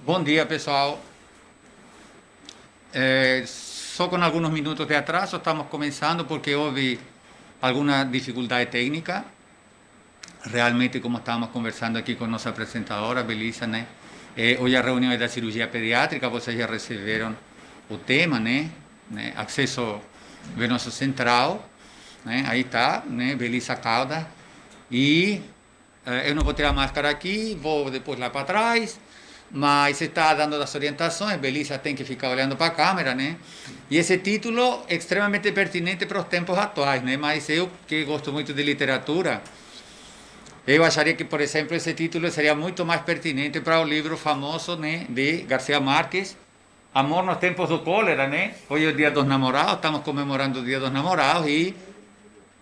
Bom dia, pessoal. Só com alguns minutos de atraso estamos começando porque houve alguma dificuldade técnica. Realmente, como estávamos conversando aqui com nossa apresentadora, Belisa, né? Hoje a reunião é da cirurgia pediátrica, vocês já receberam o tema, né? Acesso venoso central, né? Aí está, né? Belisa Caldas. E eu não vou tirar a máscara aqui, vou depois lá para trás, mas está dando as orientações, Belisa tem que ficar olhando para a câmera, né? E esse título é extremamente pertinente para os tempos atuais, né? Mas eu, que gosto muito de literatura, eu acharia que, por exemplo, esse título seria muito mais pertinente para o livro famoso, né, de Garcia Marques, Amor nos Tempos do Cólera, né? Hoje é o Dia dos Namorados, estamos comemorando o Dia dos Namorados e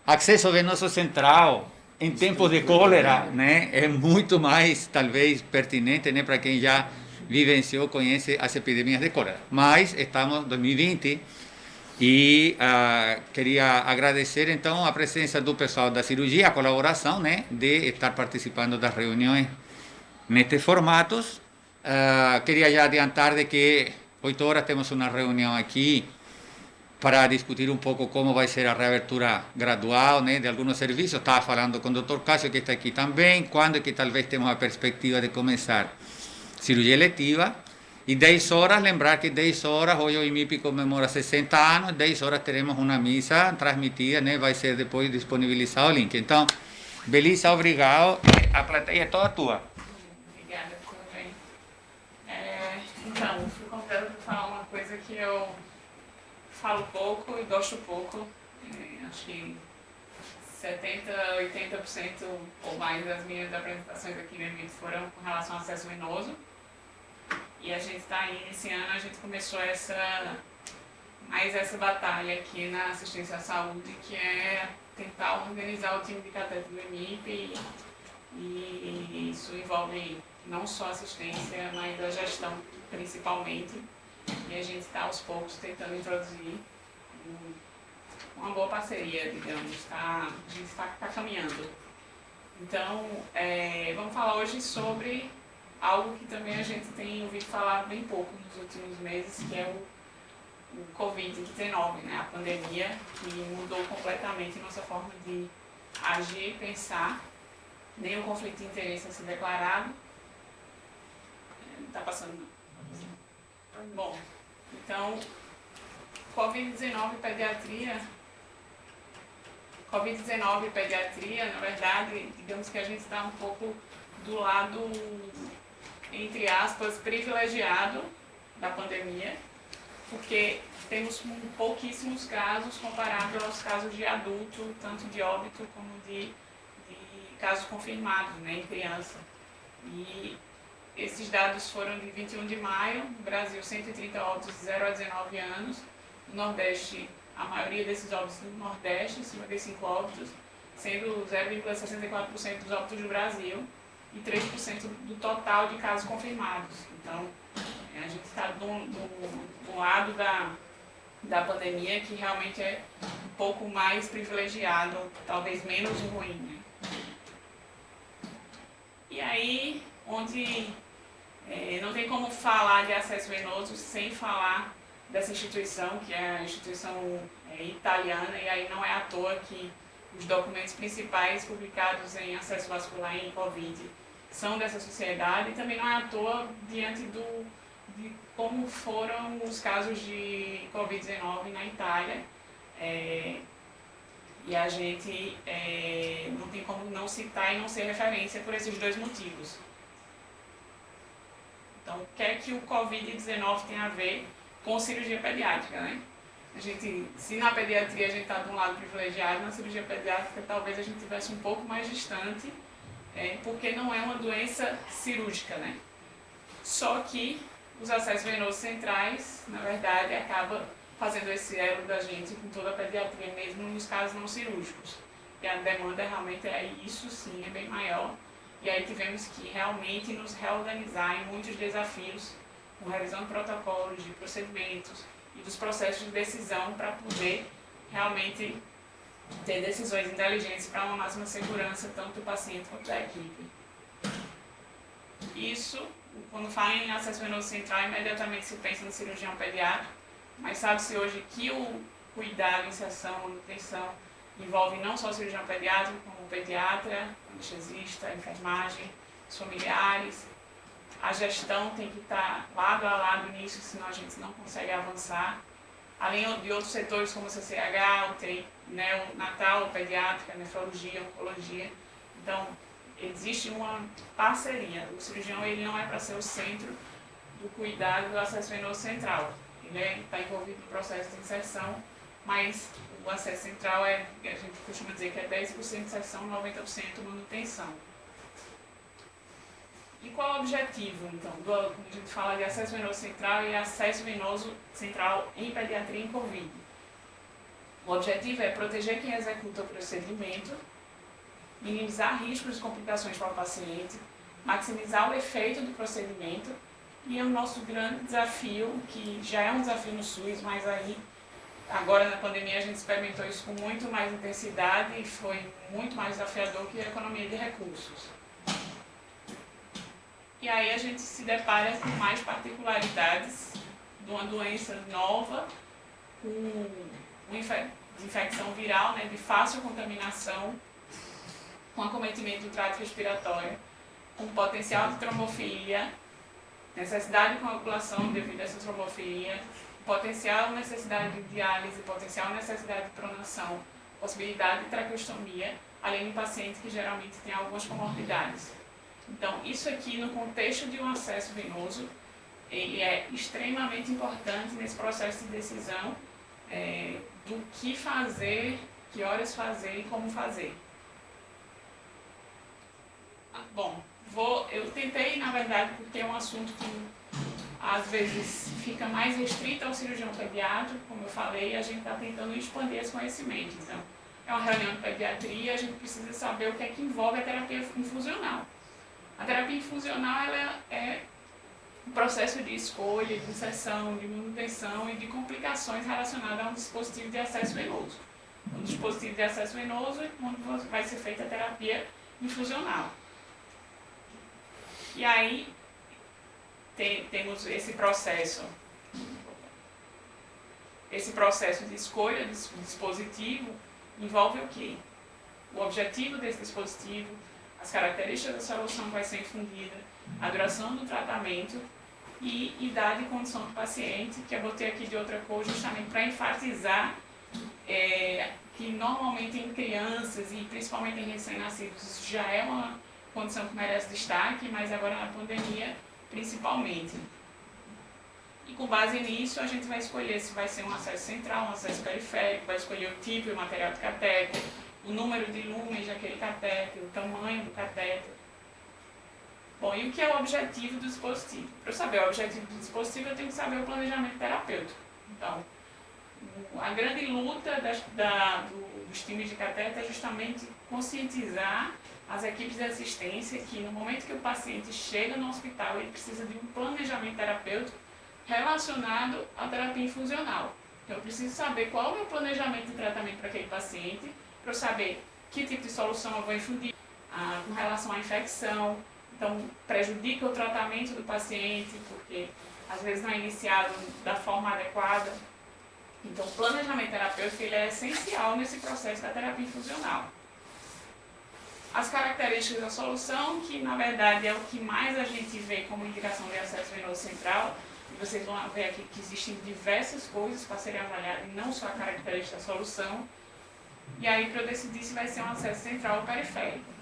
acesso venoso central em tempos de cólera, né? É muito mais, talvez, pertinente, né, para quem já vivenciou, conhece as epidemias de cólera. Mas estamos em 2020 e queria agradecer, então, a presença do pessoal da cirurgia, a colaboração, né, de estar participando das reuniões nestes formatos. Queria já adiantar de que 8 horas temos uma reunião aqui para discutir um pouco como vai ser a reabertura gradual, né, de alguns serviços. Estava falando com o Dr. Cássio, que está aqui também, quando é que talvez temos a perspectiva de começar cirurgia eletiva. E 10 horas, lembrar que 10 horas, hoje o IMIP comemora 60 anos, 10 horas teremos uma missa transmitida, né, vai ser depois disponibilizado o link. Então, Belisa, obrigado, a plateia é toda tua. Obrigada, tudo bem. Então, fui convidada para falar uma coisa que eu falo pouco e gosto pouco. Acho que 70%, 80% ou mais das minhas apresentações aqui no evento foram com relação ao acesso venoso. E a gente está aí, esse ano a gente começou mais essa batalha aqui na assistência à saúde, que é tentar organizar o time de cateto do EMIP, e isso envolve não só assistência, mas a gestão principalmente. E a gente está aos poucos tentando introduzir uma boa parceria, digamos, a gente está caminhando. Então, vamos falar hoje sobre algo que também a gente tem ouvido falar bem pouco nos últimos meses, que é o Covid-19, né? A pandemia que mudou completamente nossa forma de agir, pensar, nem o conflito de interesse a ser declarado. Não está passando, não. Bom, então, Covid-19 e pediatria, na verdade, digamos que a gente está um pouco do lado, entre aspas, privilegiado da pandemia, porque temos pouquíssimos casos comparado aos casos de adulto, tanto de óbito como de casos confirmados, né, em criança. E esses dados foram de 21 de maio, no Brasil 130 óbitos de 0 a 19 anos, no Nordeste, a maioria desses óbitos no Nordeste, 55 óbitos, sendo 0,64% dos óbitos do Brasil e 3% do total de casos confirmados. Então, a gente está do lado da pandemia, que realmente é um pouco mais privilegiado, talvez menos ruim, né? E aí, onde não tem como falar de acesso venoso sem falar dessa instituição, que é a instituição italiana, e aí não é à toa que os documentos principais publicados em acesso vascular e em Covid são dessa sociedade, e também não é à toa diante de como foram os casos de Covid-19 na Itália. E a gente não tem como não citar e não ser referência por esses dois motivos. Então, o que é que o Covid-19 tem a ver com cirurgia pediátrica, né? Se na pediatria a gente está de um lado privilegiado, na cirurgia pediátrica talvez a gente estivesse um pouco mais distante, porque não é uma doença cirúrgica, né? Só que os acessos venosos centrais, na verdade, acaba fazendo esse elo da gente com toda a pediatria, mesmo nos casos não cirúrgicos. E a demanda realmente isso sim, é bem maior. E aí tivemos que realmente nos reorganizar em muitos desafios, com revisão de protocolos, de procedimentos e dos processos de decisão para poder realmente ter decisões inteligentes para uma máxima segurança, tanto do paciente quanto da equipe. Isso quando fala em acesso venoso central, imediatamente se pensa no cirurgião pediátrico, mas sabe-se hoje que o cuidado, inserção, nutrição, envolve não só o cirurgião pediátrico, como o pediatra, o anestesista, a enfermagem, os familiares. A gestão tem que estar lado a lado nisso, senão a gente não consegue avançar. Além de outros setores como o CCH, UTI, neonatal, pediátrica, nefrologia, oncologia. Então, existe uma parceria. O cirurgião ele não é para ser o centro do cuidado do acesso venoso central. Ele está envolvido no processo de inserção, mas o acesso central a gente costuma dizer que é 10% inserção, 90% manutenção. E qual é o objetivo, então, quando a gente fala de acesso venoso central e acesso venoso central em pediatria em Covid? O objetivo é proteger quem executa o procedimento, minimizar riscos de complicações para o paciente, maximizar o efeito do procedimento, e é o nosso grande desafio, que já é um desafio no SUS, mas aí, agora na pandemia, a gente experimentou isso com muito mais intensidade e foi muito mais desafiador que a economia de recursos. E aí a gente se depara com mais particularidades de uma doença nova, com infecção viral, de fácil contaminação, com acometimento do trato respiratório, com potencial de trombofilia, necessidade de coagulação devido a essa trombofilia, potencial necessidade de diálise, potencial necessidade de pronação, possibilidade de traqueostomia, além de um paciente que geralmente tem algumas comorbidades. Então, isso aqui no contexto de um acesso venoso, ele é extremamente importante nesse processo de decisão do que fazer, que horas fazer e como fazer. Bom, eu tentei, na verdade, porque é um assunto que às vezes fica mais restrito ao cirurgião pediátrico, como eu falei, a gente está tentando expandir esse conhecimento. Então, é uma reunião de pediatria, a gente precisa saber o que é que envolve a terapia infusional. A terapia infusional ela é um processo de escolha, de inserção, de manutenção e de complicações relacionadas a um dispositivo de acesso venoso. Um dispositivo de acesso venoso é quando vai ser feita a terapia infusional. E aí temos esse processo de escolha do dispositivo envolve o quê? O objetivo desse dispositivo, as características da solução que vai ser infundida, a duração do tratamento e idade e condição do paciente, que eu botei aqui de outra cor justamente para enfatizar que normalmente em crianças e principalmente em recém-nascidos isso já é uma condição que merece destaque, mas agora na pandemia principalmente. E com base nisso a gente vai escolher se vai ser um acesso central, um acesso periférico, vai escolher o tipo e o material do catéter, o número de lumens daquele catéter, o tamanho do catéter. Bom, e o que é o objetivo do dispositivo? Para eu saber o objetivo do dispositivo, eu tenho que saber o planejamento terapêutico. Então, a grande luta dos times de catéter é justamente conscientizar as equipes de assistência que no momento que o paciente chega no hospital, ele precisa de um planejamento terapêutico relacionado à terapia infusional. Então, eu preciso saber qual é o meu planejamento de tratamento para aquele paciente, para eu saber que tipo de solução eu vou infundir com relação à infecção. Então, prejudica o tratamento do paciente, porque às vezes não é iniciado da forma adequada. Então, o planejamento terapêutico ele é essencial nesse processo da terapia infusional. As características da solução, que na verdade é o que mais a gente vê como indicação de acesso venoso central, e vocês vão ver aqui que existem diversas coisas para serem avaliadas, e não só a característica da solução. E aí, para eu decidir se vai ser um acesso central ou periférico.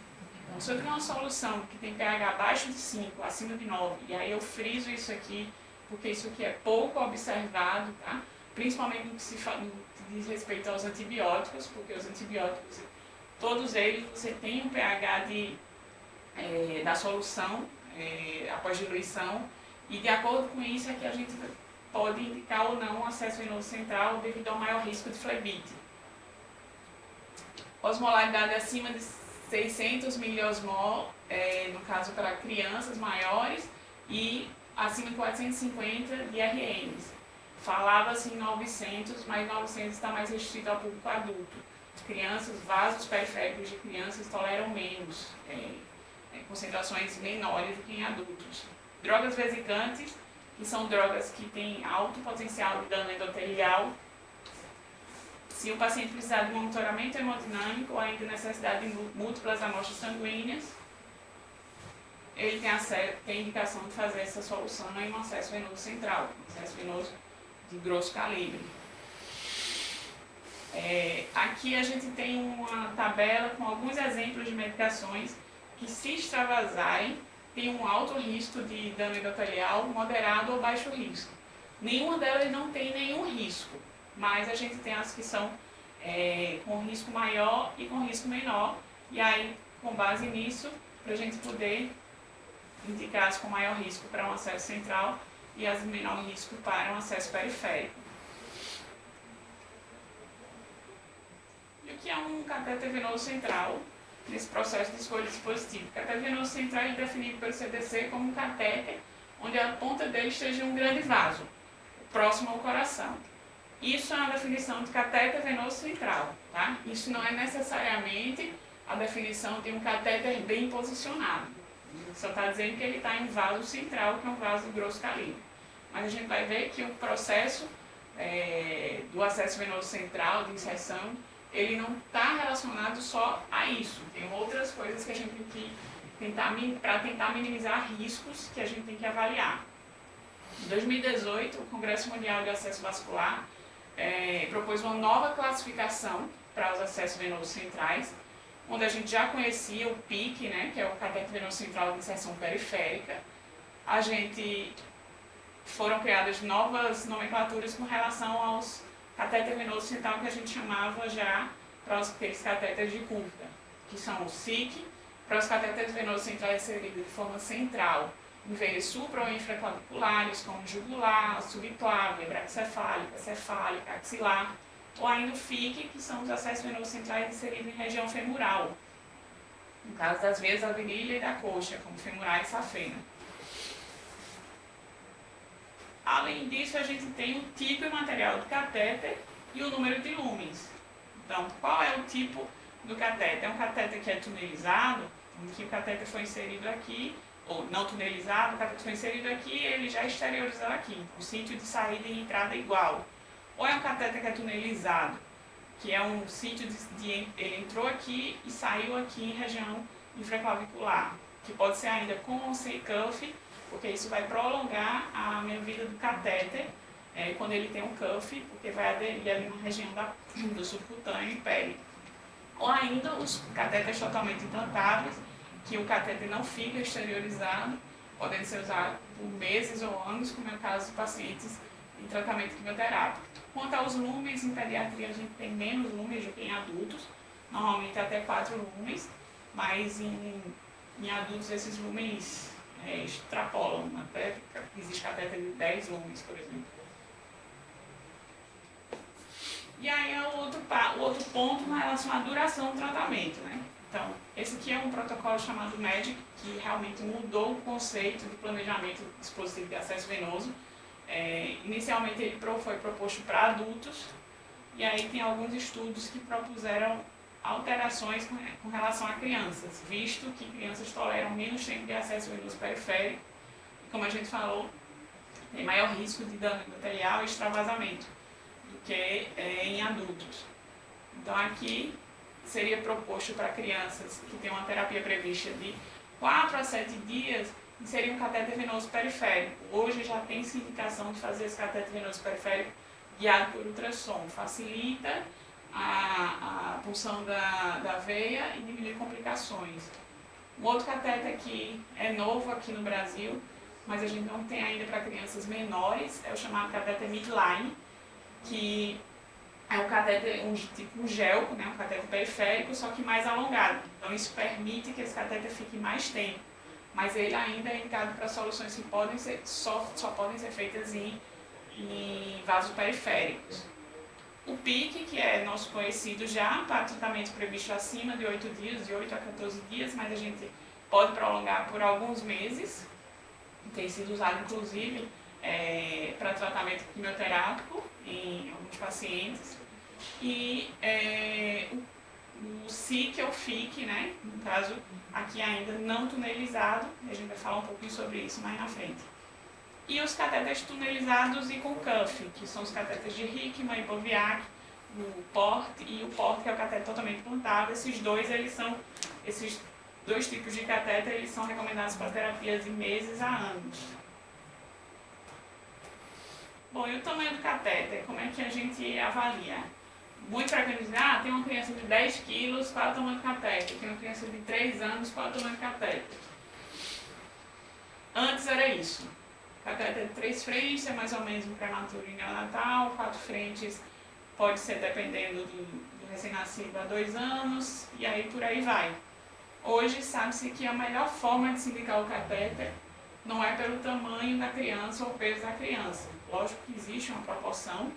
Então, se eu tenho uma solução que tem pH abaixo de 5, acima de 9, e aí eu friso isso aqui, porque isso aqui é pouco observado, tá? Principalmente no que diz respeito aos antibióticos, porque os antibióticos, todos eles, você tem um pH da solução após diluição, e de acordo com isso é que a gente pode indicar ou não um acesso venoso central devido ao maior risco de flebite. Osmolaridade acima de 600 miliosmol, no caso para crianças maiores, e acima de 450 de RNs. Falava-se em 900, mas 900 está mais restrito ao público adulto. Crianças, vasos periféricos de crianças toleram menos, concentrações menores do que em adultos. Drogas vesicantes, que são drogas que têm alto potencial de dano endotelial. Se o paciente precisar de monitoramento hemodinâmico ou ainda necessidade de múltiplas amostras sanguíneas, ele tem indicação de fazer essa solução em um acesso venoso central, um acesso venoso de grosso calibre. Aqui a gente tem uma tabela com alguns exemplos de medicações que, se extravasarem, tem um alto risco de dano endotelial, moderado ou baixo risco. Nenhuma delas não tem nenhum risco, mas a gente tem as que são com risco maior e com risco menor, e aí, com base nisso, para a gente poder indicar as com maior risco para um acesso central e as de menor risco para um acesso periférico. E o que é um catéter venoso central nesse processo de escolha de dispositivo? O catéter venoso central é definido pelo CDC como um catéter onde a ponta dele esteja em um grande vaso, próximo ao coração. Isso é uma definição de catéter venoso central, tá? Isso não é necessariamente a definição de um catéter bem posicionado. Só está dizendo que ele está em vaso central, que é um vaso de grosso calibre. Mas a gente vai ver que o processo do acesso venoso central, de inserção, ele não está relacionado só a isso. Tem outras coisas que a gente tem que para tentar minimizar riscos que a gente tem que avaliar. Em 2018, o Congresso Mundial de Acesso Vascular propôs uma nova classificação para os acessos venosos centrais, onde a gente já conhecia o PIC, né, que é o catéter venoso central de inserção periférica. Foram criadas novas nomenclaturas com relação aos catéter venoso central que a gente chamava já para aqueles catéteres de curta, que são o SIC, para os catéteres venosos centrais inseridos de forma central, em veias supra- ou infraclaviculares, como jugular, subclávia, braquicefálica, cefálica, axilar, ou ainda o FIC, que são os acessos venosos centrais inseridos em região femoral, no caso das veias da virilha e da coxa, como femoral e safena. Além disso, a gente tem o tipo e material do catéter e o número de lúmenes. Então, qual é o tipo do catéter? É um catéter que é tunelizado, em que o catéter foi inserido aqui, ou não tunelizado, o catéter foi inserido aqui e ele já exteriorizou aqui, o sítio de saída e entrada igual. Ou é um catéter que é tunelizado, que é um sítio ele entrou aqui e saiu aqui em região infraclavicular, que pode ser ainda com ou sem cuff, porque isso vai prolongar a meia-vida do catéter quando ele tem um cuff, porque vai aderir ali na região do subcutâneo e pele. Ou ainda os catéteres totalmente implantáveis, que o catéter não fica exteriorizado, podem ser usados por meses ou anos, como é o caso de pacientes em tratamento quimioterápico. Quanto aos lúmenes, em pediatria a gente tem menos lúmenes do que em adultos, normalmente até 4 lúmenes, mas em adultos esses lúmenes extrapolam, até existe catéter de 10 lúmenes, por exemplo. E aí é o outro ponto em relação à duração do tratamento, né? Então, esse aqui é um protocolo chamado MEDIC, que realmente mudou o conceito de planejamento do dispositivo de acesso venoso. Inicialmente ele foi proposto para adultos, e aí tem alguns estudos que propuseram alterações com relação a crianças, visto que crianças toleram menos tempo de acesso venoso periférico, e como a gente falou, tem maior risco de dano endotelial e extravasamento do que em adultos. Então aqui seria proposto para crianças que têm uma terapia prevista de 4 a 7 dias, inserir um catéter venoso periférico. Hoje já tem-se indicação de fazer esse catéter venoso periférico guiado por ultrassom. Facilita a punção da veia e diminui complicações. Um outro catéter que é novo aqui no Brasil, mas a gente não tem ainda para crianças menores, é o chamado catéter midline, que é um catéter, tipo um gel, né, um catéter periférico, só que mais alongado. Então isso permite que esse catéter fique mais tempo, mas ele ainda é indicado para soluções que só podem ser feitas em vasos periféricos. O PIC, que é nosso conhecido já, para tratamento previsto acima de 8 dias, de 8 a 14 dias, mas a gente pode prolongar por alguns meses. Tem sido usado, inclusive, para tratamento quimioterápico em alguns pacientes. E o SIC ou FIC, né? No caso, aqui ainda não tunelizado, a gente vai falar um pouquinho sobre isso mais na frente. E os catéteres tunelizados e com cuff, que são os catéteres de Hickman e Boviac, o PORT e o PORT, que é o catéter totalmente implantável. Esses dois tipos de catéter, eles são recomendados para terapias de meses a anos. Bom, e o tamanho do catéter? Como é que a gente avalia? Muito frequente, tem uma criança de 10 quilos, qual é o tamanho do catéter? Tem uma criança de 3 anos, qual é o tamanho do catéter? Antes era isso. Catéter de 3 frentes é mais ou menos um prematuro e neonatal, 4 frentes pode ser dependendo do recém-nascido a 2 anos, e aí por aí vai. Hoje sabe-se que a melhor forma de se indicar o catéter não é pelo tamanho da criança ou peso da criança. Lógico que existe uma proporção,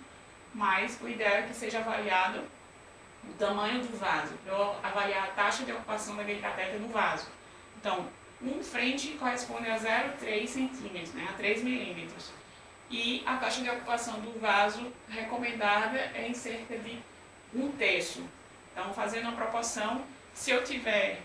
mas o ideal é que seja avaliado o tamanho do vaso, para avaliar a taxa de ocupação daquele catéter no vaso. Então, um frente corresponde a 0,3 centímetros, né, a 3 milímetros. E a taxa de ocupação do vaso recomendada é em cerca de 1/3. Então, fazendo uma proporção, se eu tiver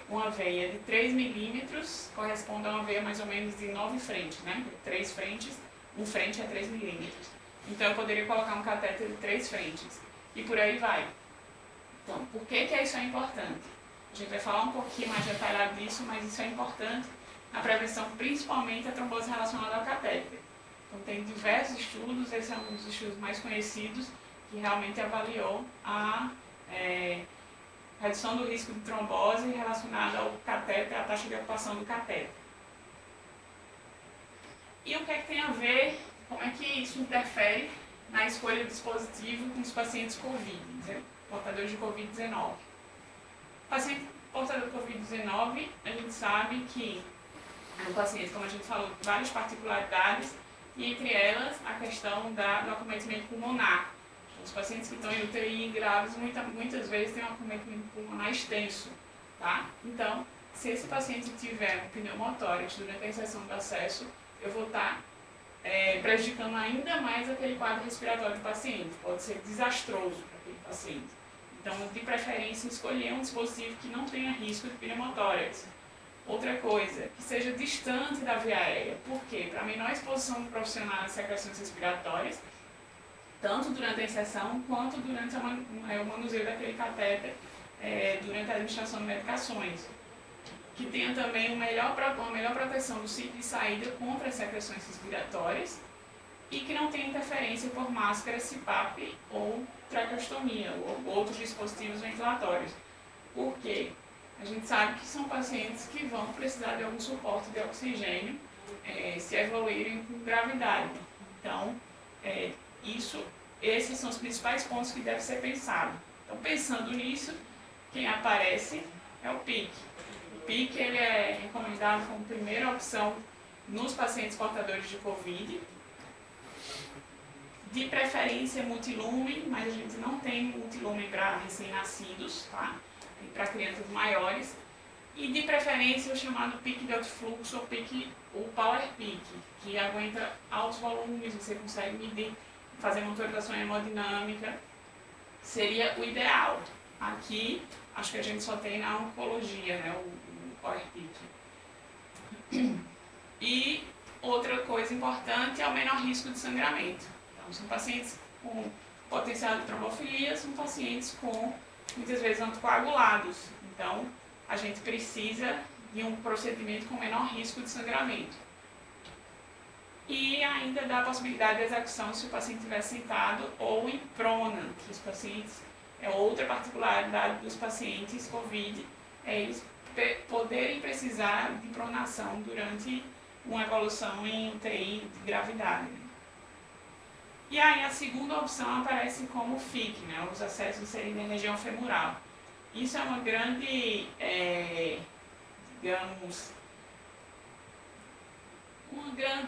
uma veia de 3 milímetros, corresponde a uma veia mais ou menos de 9 frentes, né? 3 frentes, um frente é 3 milímetros. Então, eu poderia colocar um catéter de 3 frentes. E por aí vai. Então, por que isso é importante? A gente vai falar um pouquinho mais detalhado disso, mas isso é importante na prevenção, principalmente a trombose relacionada ao catéter. Então, tem diversos estudos, esse é um dos estudos mais conhecidos, que realmente avaliou a redução do risco de trombose relacionada ao catéter, à taxa de ocupação do catéter. E o que é que tem a ver, como é que isso interfere na escolha do dispositivo com os pacientes COVID, portadores de Covid-19? Paciente portador de Covid-19, a gente sabe que é um paciente, como a gente falou, de várias particularidades, e entre elas a questão do acometimento pulmonar. Os pacientes que estão em UTI graves muitas vezes têm um acometimento pulmonar extenso, tá? Então, se esse paciente tiver um pneumotórax durante a inserção do acesso, eu vou estar prejudicando ainda mais aquele quadro respiratório do paciente. Pode ser desastroso para aquele paciente. Então, de preferência, escolher um dispositivo que não tenha risco de pneumotórax. Outra coisa, que seja distante da via aérea. Por quê? Para menor exposição do profissional às secreções respiratórias, tanto durante a inserção quanto durante o manuseio daquele catéter durante a administração de medicações. Que tenha também uma melhor proteção do sítio de saída contra as secreções respiratórias e que não tenha interferência por máscara CPAP ou traqueostomia ou outros dispositivos ventilatórios. Por quê? A gente sabe que são pacientes que vão precisar de algum suporte de oxigênio se evoluírem com gravidade. Então, esses são os principais pontos que devem ser pensados. Então, pensando nisso, quem aparece é o PIC. O PIC ele é recomendado como primeira opção nos pacientes portadores de COVID, de preferência multilumen, mas a gente não tem multilumen para recém-nascidos, tá? E para crianças maiores. E de preferência o chamado PIC de alto fluxo ou o Power PIC, que aguenta altos volumes, você consegue medir, fazer monitorização hemodinâmica, seria o ideal. Aqui, acho que a gente só tem na oncologia, né, o Power PIC. E outra coisa importante é o menor risco de sangramento. Então, são pacientes com potencial de trombofilia, são pacientes com, muitas vezes, anticoagulados. Então, a gente precisa de um procedimento com menor risco de sangramento. E ainda dá a possibilidade de execução se o paciente estiver sentado ou em prona, que os pacientes, outra particularidade dos pacientes COVID, é eles poderem precisar de pronação durante uma evolução em UTI de gravidade. E aí a segunda opção aparece como FIC, né, os acessos serem na região femoral. Isso é uma grande,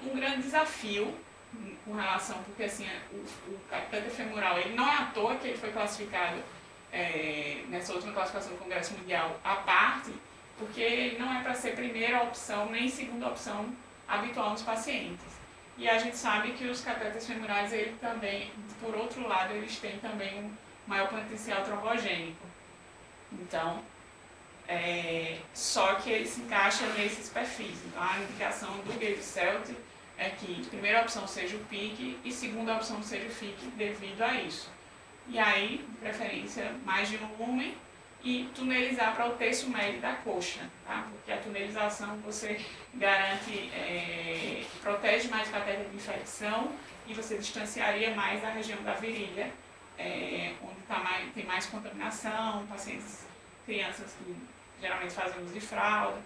um grande desafio com relação, porque assim, o catéter femoral, ele não é à toa que ele foi classificado nessa última classificação do Congresso Mundial à parte, porque ele não é para ser primeira opção nem segunda opção habitual nos pacientes. E a gente sabe que os catéteres femorais, ele também, por outro lado, eles têm também maior potencial trombogênico. Então, só que ele se encaixa nesses perfis. Então, a indicação do Gave-Celt é que a primeira opção seja o PIC e a segunda opção seja o FIC devido a isso. E aí, de preferência, mais de um lumen e tunelizar para o terço médio da coxa, tá? Porque a tunelização você garante, protege mais o catéter de infecção e você distanciaria mais a região da virilha, onde tem mais contaminação, pacientes, crianças que geralmente fazem uso de fralda.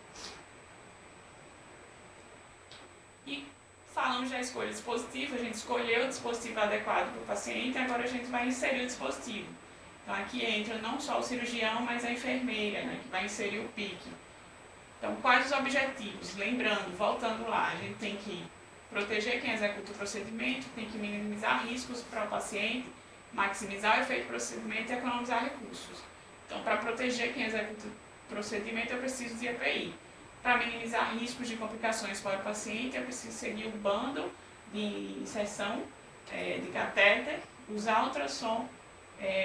E falamos da escolha dispositiva, a gente escolheu o dispositivo adequado para o paciente, agora a gente vai inserir o dispositivo. Então aqui entra não só o cirurgião, mas a enfermeira, né, que vai inserir o PIC. Então quais os objetivos? Lembrando, voltando lá, a gente tem que proteger quem executa o procedimento, tem que minimizar riscos para o paciente, maximizar o efeito do procedimento e economizar recursos. Então para proteger quem executa o procedimento eu preciso de EPI. Para minimizar riscos de complicações para o paciente, eu preciso seguir o bundle de inserção de catéter, usar ultrassom,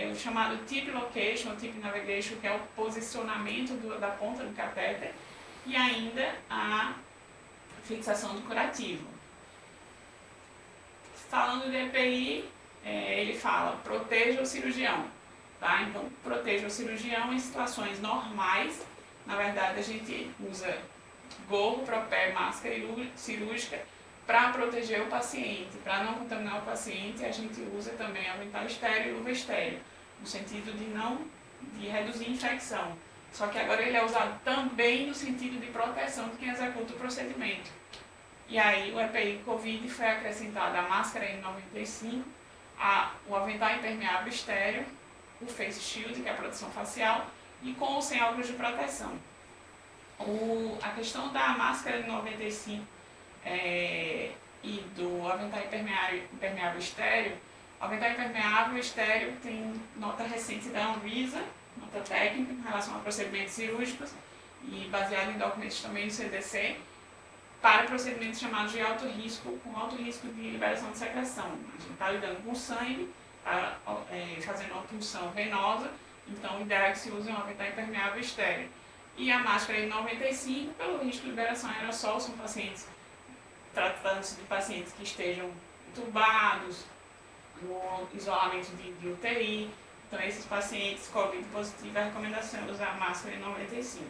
o chamado tip location, ou tip navigation, que é o posicionamento da ponta do catéter, e ainda a fixação do curativo. Falando de EPI, ele fala, proteja o cirurgião. Tá? Então, proteja o cirurgião em situações normais. Na verdade, a gente usa gorro, propé, máscara cirúrgica para proteger o paciente. Para não contaminar o paciente, a gente usa também avental estéreo e luva estéreo, no sentido de reduzir a infecção. Só que agora ele é usado também no sentido de proteção de quem executa o procedimento. E aí o EPI COVID foi acrescentado a máscara N95, o avental impermeável estéreo, o face shield, que é a proteção facial, e com ou sem óculos de proteção. A questão da máscara N95 e do avental impermeável estéreo, o avental impermeável estéreo tem nota recente da Anvisa, nota técnica em relação a procedimentos cirúrgicos e baseado em documentos também do CDC, para procedimentos chamados de alto risco, com alto risco de liberação de secreção. A gente está lidando com sangue, fazendo uma punção venosa, então o ideal é que se use um avental impermeável estéreo. E a máscara N95, pelo risco de liberação aerossol, são pacientes, tratando-se de pacientes que estejam entubados, no isolamento de UTI. Então, esses pacientes COVID positivos, a recomendação é usar a máscara N95.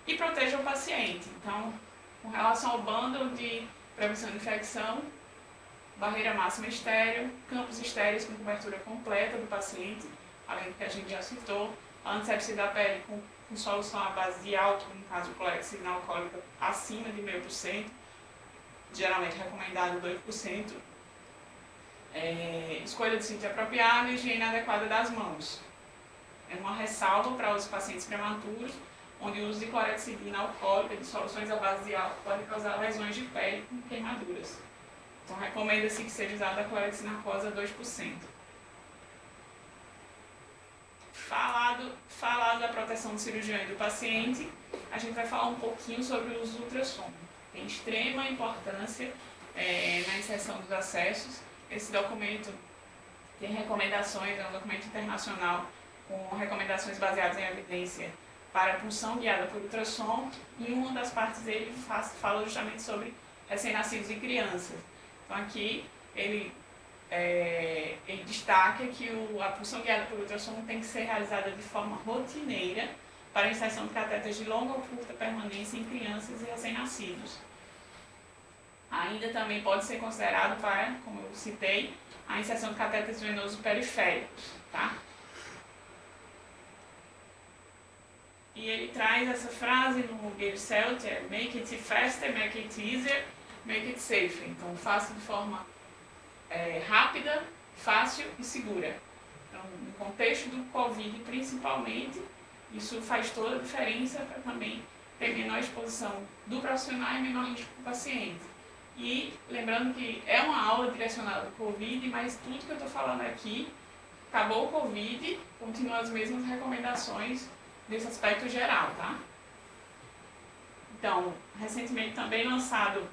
E proteja o paciente. Então, com relação ao bundle de prevenção de infecção, barreira máxima estéreo, campos estéreis com cobertura completa do paciente, além do que a gente já citou, a antissepsia da pele com solução à base de álcool, no caso clorexidina alcoólica, acima de 0,5%, geralmente recomendado 2%, escolha do sítio apropriado e higiene adequada das mãos. É uma ressalva para os pacientes prematuros, onde o uso de clorexidina alcoólica de soluções à base de álcool pode causar lesões de pele com queimaduras. Então, recomenda-se que seja usada a clorexidina aquosa 2%. Falado da proteção do cirurgião e do paciente, a gente vai falar um pouquinho sobre o uso do ultrassom. Tem extrema importância na inserção dos acessos. Esse documento tem recomendações, é um documento internacional com recomendações baseadas em evidência para a punção guiada por ultrassom, e uma das partes dele fala justamente sobre recém-nascidos e crianças. Então aqui ele destaca que a punção guiada por ultrassom tem que ser realizada de forma rotineira para a inserção de catéteres de longa ou curta permanência em crianças e recém-nascidos. Ainda também pode ser considerado para, como eu citei, a inserção de catéteres venosos periféricos, tá? E ele traz essa frase no Gave-Celt, make it faster, make it easier, make it safer. Então, faça de forma rápida, fácil e segura. Então, no contexto do Covid, principalmente, isso faz toda a diferença para também ter menor exposição do profissional e menor risco para o paciente. E lembrando que é uma aula direcionada ao Covid, mas tudo que eu estou falando aqui, acabou o Covid, continuam as mesmas recomendações desse aspecto geral, tá? Então, recentemente também lançado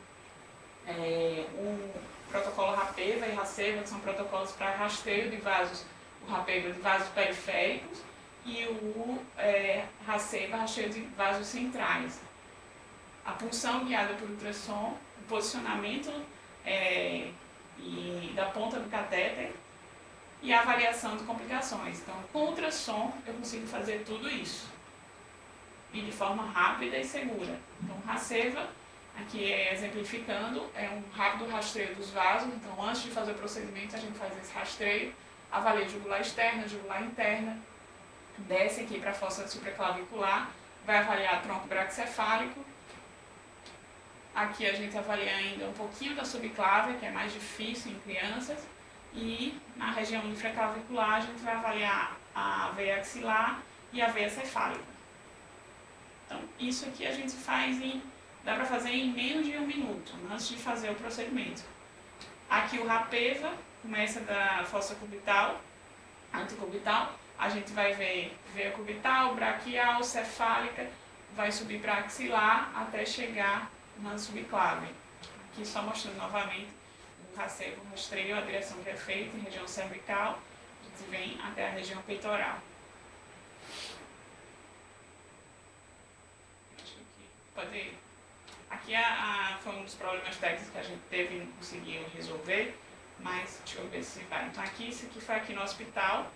um protocolo RAPEVA e RACEVA, que são protocolos para rastreio de vasos o rapego de vasos periféricos e o rastreio de vasos centrais. A punção guiada por ultrassom, o posicionamento da ponta do catéter e a avaliação de complicações. Então, com ultrassom, eu consigo fazer tudo isso e de forma rápida e segura. Então, Raceva, aqui exemplificando, é um rápido rastreio dos vasos. Então, antes de fazer o procedimento, a gente faz esse rastreio, avalia jugular externa, jugular interna, desce aqui para a fossa supraclavicular, vai avaliar tronco braquicefálico. Aqui a gente avalia ainda um pouquinho da subclávia, que é mais difícil em crianças, e na região infraclavicular a gente vai avaliar a veia axilar e a veia cefálica. Então, isso aqui a gente dá para fazer em menos de 1 minuto, antes de fazer o procedimento. Aqui o Rapeva, começa da fossa cubital, antecubital, a gente vai ver veia cubital, braquial, cefálica, vai subir para axilar até chegar na subclave. Aqui só mostrando novamente o rastreio, a direção que é feita em região cervical, a gente vem até a região peitoral. Pode ir. Aqui foi um dos problemas técnicos que a gente teve e não conseguiu resolver, mas deixa eu ver se vai. Então isso aqui foi aqui no hospital,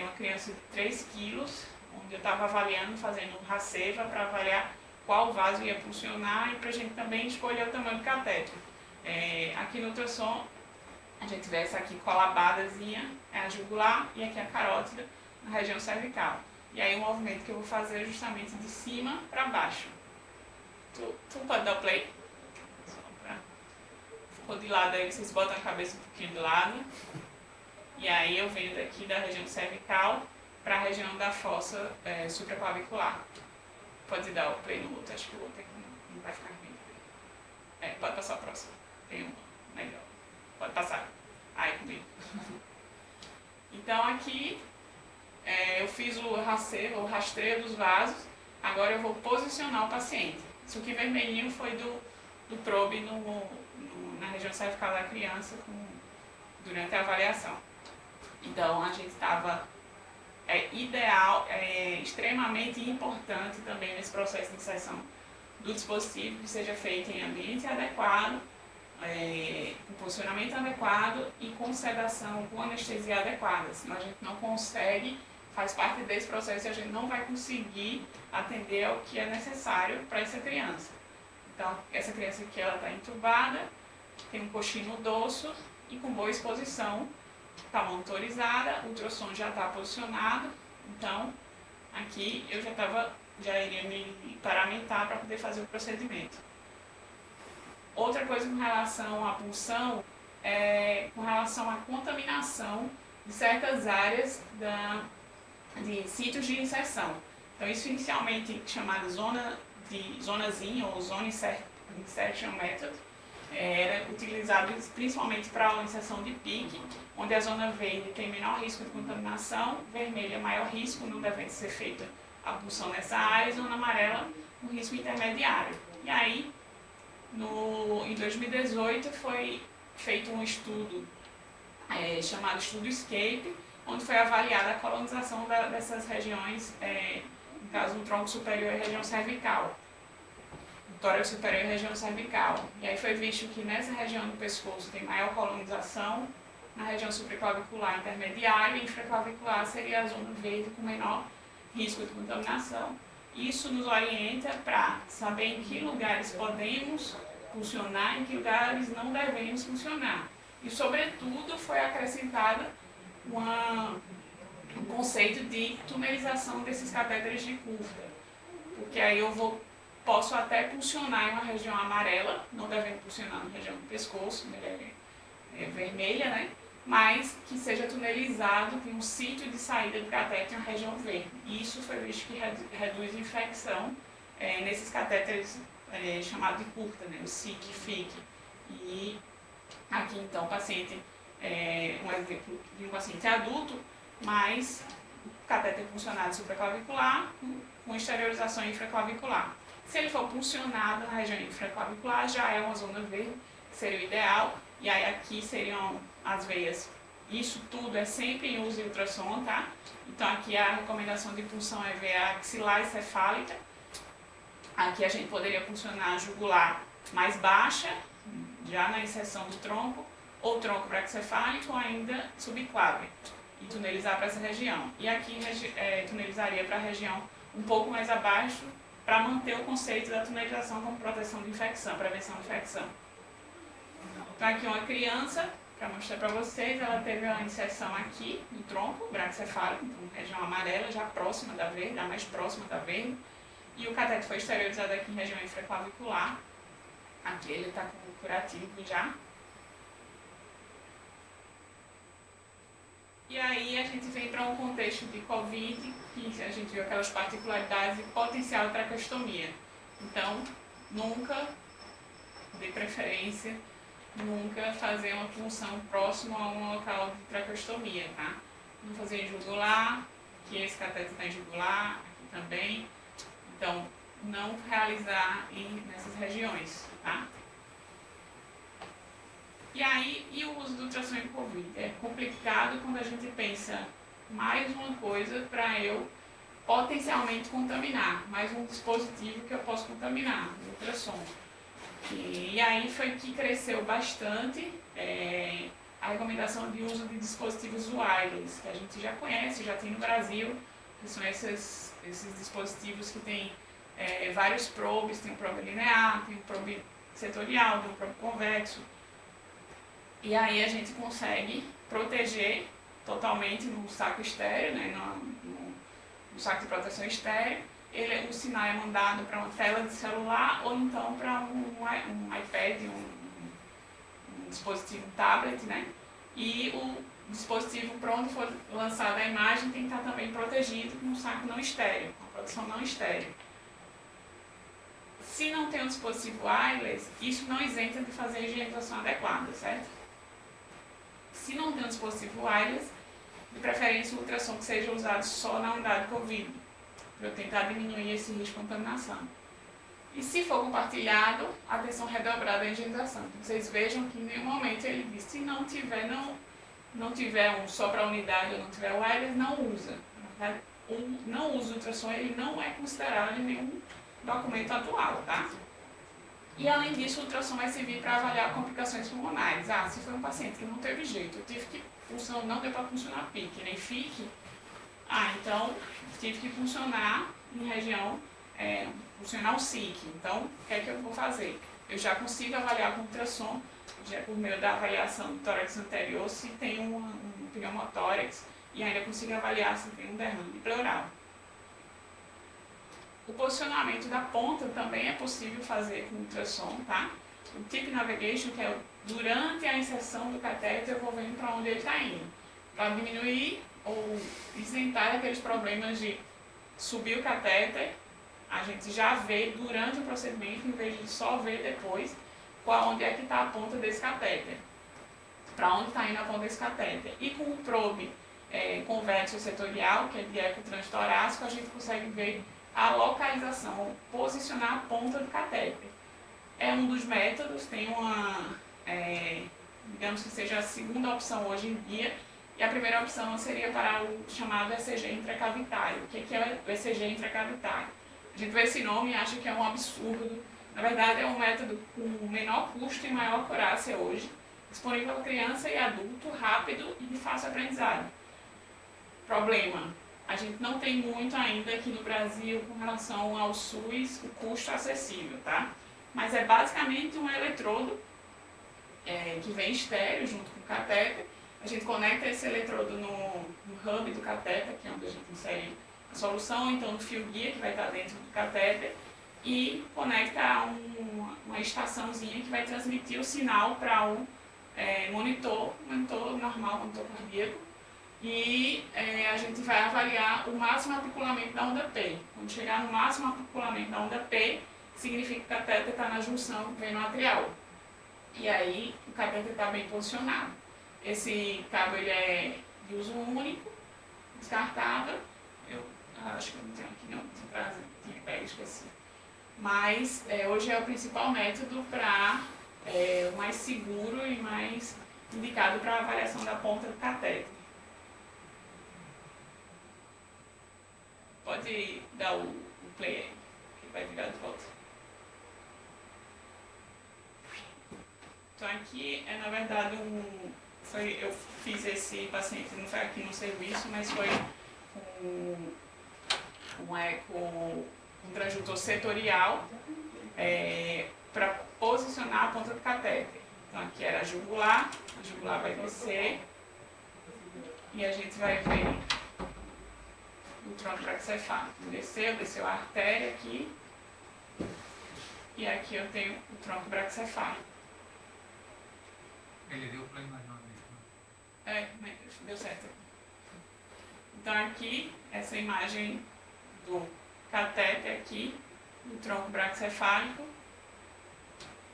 uma criança de 3 quilos, onde eu estava avaliando, fazendo um Raceva para avaliar qual vaso ia funcionar e para a gente também escolher o tamanho do catéter. Aqui no ultrassom, a gente vê essa aqui colabadazinha, é a jugular, e aqui a carótida, na região cervical. E aí o movimento que eu vou fazer é justamente de cima para baixo. Tu pode dar o play? Ficou de lado aí, vocês botam a cabeça um pouquinho de lado. E aí eu venho daqui da região cervical para a região da fossa supraclavicular. Pode dar o play no outro, acho que o outro não vai ficar bem. Pode passar o próximo. Tem um melhor. Pode passar. Aí comigo. Então aqui eu fiz o rastreio dos vasos. Agora eu vou posicionar o paciente. Isso aqui vermelhinho foi do probe na região cervical da criança durante a avaliação. Então a gente estava ideal, extremamente importante também nesse processo de inserção do dispositivo que seja feito em ambiente adequado, com posicionamento adequado e com sedação, com anestesia adequada. Senão a gente não consegue, faz parte desse processo e a gente não vai conseguir atender ao que é necessário para essa criança. Então, essa criança aqui ela está entubada, tem um coxinho no dorso e com boa exposição, está monitorizada, o ultrassom já está posicionado, então aqui eu já iria me paramentar para poder fazer o procedimento. Outra coisa com relação à punção é com relação à contaminação de certas áreas de sítios de inserção. Então isso inicialmente chamado zonazinha ou Zone Insertion Method, era utilizado principalmente para a inserção de pique, onde a zona verde tem menor risco de contaminação, vermelha maior risco, não deve ser feita a punção nessa área, e zona amarela um risco intermediário. E aí, em 2018, foi feito um estudo chamado Estudo Escape, onde foi avaliada a colonização dessas regiões, no caso do tronco superior e região cervical. Tórax superior e região cervical. E aí foi visto que nessa região do pescoço tem maior colonização, na região supraclavicular intermediária e infraclavicular seria a zona verde com menor risco de contaminação. Isso nos orienta para saber em que lugares podemos funcionar e em que lugares não devemos funcionar. E, sobretudo, foi acrescentada um conceito de tunelização desses catéteres de curta, porque aí posso até pulsionar em uma região amarela, não devendo pulsionar na região do pescoço, vermelha, né? Mas que seja tunelizado, tem um sítio de saída do catéter em uma região verde. E isso foi visto que reduz infecção nesses catéteres chamados de curta, né? O SIC, FIC. E aqui então o paciente, um exemplo de um paciente adulto, mas catéter puncionado supraclavicular com exteriorização infraclavicular. Se ele for puncionado na região infraclavicular, já é uma zona verde, que seria o ideal, e aí aqui seriam as veias Isso tudo é sempre em uso de ultrassom, tá? Então aqui a recomendação de punção é ver a axilar e cefálica. Aqui a gente poderia puncionar a jugular mais baixa, já na inserção do tronco, ou tronco braquicefálico, ou ainda subclave, e tunelizar para essa região. E aqui tunelizaria para a região um pouco mais abaixo, para manter o conceito da tunelização como proteção de infecção, prevenção de infecção. Então aqui uma criança, para mostrar para vocês, ela teve uma inserção aqui no tronco braquicefálico, então região amarela, já próxima da verde, já mais próxima da verde, e o cateter foi esterilizado aqui em região infraclavicular. Aqui ele está com o curativo já. E aí a gente vem para um contexto de Covid, que a gente viu aquelas particularidades de potencial de traqueostomia. Então, nunca, de preferência, nunca fazer uma punção próximo a um local de traqueostomia, tá? Não fazer em jugular, que esse cateter está em jugular, aqui também. Então, não realizar nessas regiões, tá? E aí, e o uso do ultrassom em Covid? É complicado quando a gente pensa mais uma coisa para eu potencialmente contaminar, mais um dispositivo que eu posso contaminar, o ultrassom. E aí foi que cresceu bastante a recomendação de uso de dispositivos wireless, que a gente já conhece, já tem no Brasil, que são esses dispositivos que têm vários probes, tem um probe linear, tem um probe setorial, tem um probe convexo. E aí a gente consegue proteger totalmente no saco estéreo, né, no saco de proteção estéreo. O sinal é mandado para uma tela de celular ou então para um iPad, um dispositivo, um tablet, né? E o dispositivo, para onde for lançada a imagem, tem que estar também protegido com um saco não estéreo, com a proteção não estéreo. Se não tem um dispositivo wireless, isso não isenta de fazer a higienização adequada, certo? Se não tem um dispositivo wireless, de preferência o ultrassom que seja usado só na unidade COVID, para eu tentar diminuir esse risco de contaminação. E se for compartilhado, atenção redobrada à higienização. Vocês vejam que em nenhum momento ele diz, se não tiver um só para a unidade ou não tiver wireless, não usa. Não usa o ultrassom, ele não é considerado em nenhum documento atual, tá? E além disso, o ultrassom vai servir para avaliar complicações pulmonares. Se foi um paciente que não teve jeito, eu tive que não deu para funcionar PIC, nem FIC, então tive que funcionar em região, funcionar o SIC. Então, o que é que eu vou fazer? Eu já consigo avaliar com ultrassom, já por meio da avaliação do tórax anterior, se tem um pneumotórax, e ainda consigo avaliar se tem um derrame pleural. O posicionamento da ponta também é possível fazer com ultrassom, tá? O tip navigation, que é durante a inserção do catéter, eu vou vendo para onde ele está indo, para diminuir ou isentar aqueles problemas de subir o catéter, a gente já vê durante o procedimento, em vez de só ver depois onde é que está a ponta desse catéter, para onde está indo a ponta desse catéter. E com o probe convexo setorial, que é de eco transtorácico, a gente consegue ver a localização, posicionar a ponta do catéter. É um dos métodos, tem digamos que seja a segunda opção hoje em dia, e a primeira opção seria para o chamado ECG intracavitário. O que é o ECG intracavitário? A gente vê esse nome e acha que é um absurdo. Na verdade, é um método com menor custo e maior acurácia hoje, disponível para criança e adulto, rápido e de fácil aprendizado. Problema: a gente não tem muito ainda aqui no Brasil com relação ao SUS, o custo acessível, tá? Mas é basicamente um eletrodo que vem estéreo junto com o catéter. A gente conecta esse eletrodo no hub do catéter, que é onde a gente insere a solução, então no fio guia que vai estar dentro do catéter, e conecta a uma estaçãozinha que vai transmitir o sinal para o monitor normal, monitor cardíaco, e a gente vai avaliar o máximo articulamento da onda P. Quando chegar no máximo articulamento da onda P, significa que o catéter está na junção veno-atrial. E aí o catéter está bem posicionado. Esse cabo ele é de uso único, descartável. Eu acho que eu não tenho aqui não, tinha pego, esqueci. Mas hoje é o principal método para o mais seguro e mais indicado para a avaliação da ponta do catéter. Pode dar o play aí, que vai virar de volta. Então aqui é na verdade eu fiz esse paciente, não foi aqui no serviço, mas foi um transdutor setorial para posicionar a ponta do catéter. Então aqui era a jugular vai descer e a gente vai ver o tronco braquicefálico. Desceu a artéria aqui e aqui eu tenho o tronco braquicefálico. Ele deu play mais uma vez. Deu certo. Então aqui, essa imagem do catéter aqui, do tronco braquicefálico,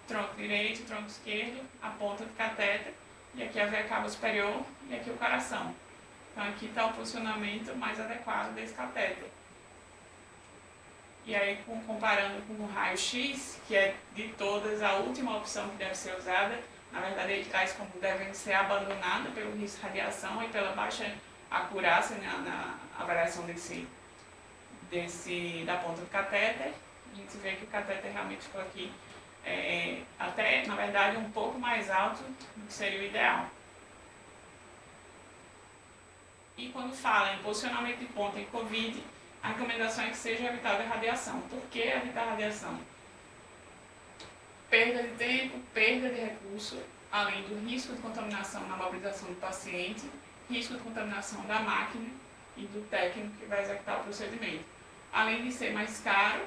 tronco direito, tronco esquerdo, a ponta do catéter, e aqui a veia cava superior e aqui o coração. Então aqui está o posicionamento mais adequado desse catéter. E aí, comparando com o raio-x, que é de todas a última opção que deve ser usada, na verdade ele traz como devem ser abandonadas pelo risco de radiação e pela baixa acurácia na avaliação da ponta do catéter. A gente vê que o catéter realmente ficou aqui até, na verdade, um pouco mais alto do que seria o ideal. E quando fala em posicionamento de ponta em COVID, a recomendação é que seja evitada a radiação. Por que evitar a radiação? Perda de tempo, perda de recurso, além do risco de contaminação na mobilização do paciente, risco de contaminação da máquina e do técnico que vai executar o procedimento. Além de ser mais caro,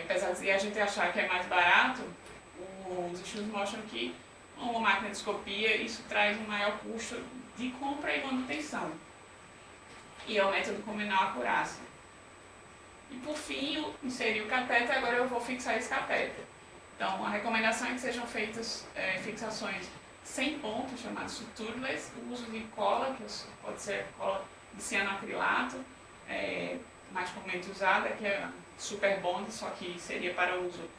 apesar de a gente achar que é mais barato, os estudos mostram que uma máquina de endoscopia, isso traz um maior custo de compra e manutenção. E é o método com menor acurácia. E por fim, eu inseri o catéter, agora eu vou fixar esse catéter. Então, a recomendação é que sejam feitas fixações sem pontos, chamadas sutureless, o uso de cola, que pode ser cola de cianoacrilato, mais comumente usada, que é super bond, só que seria para uso,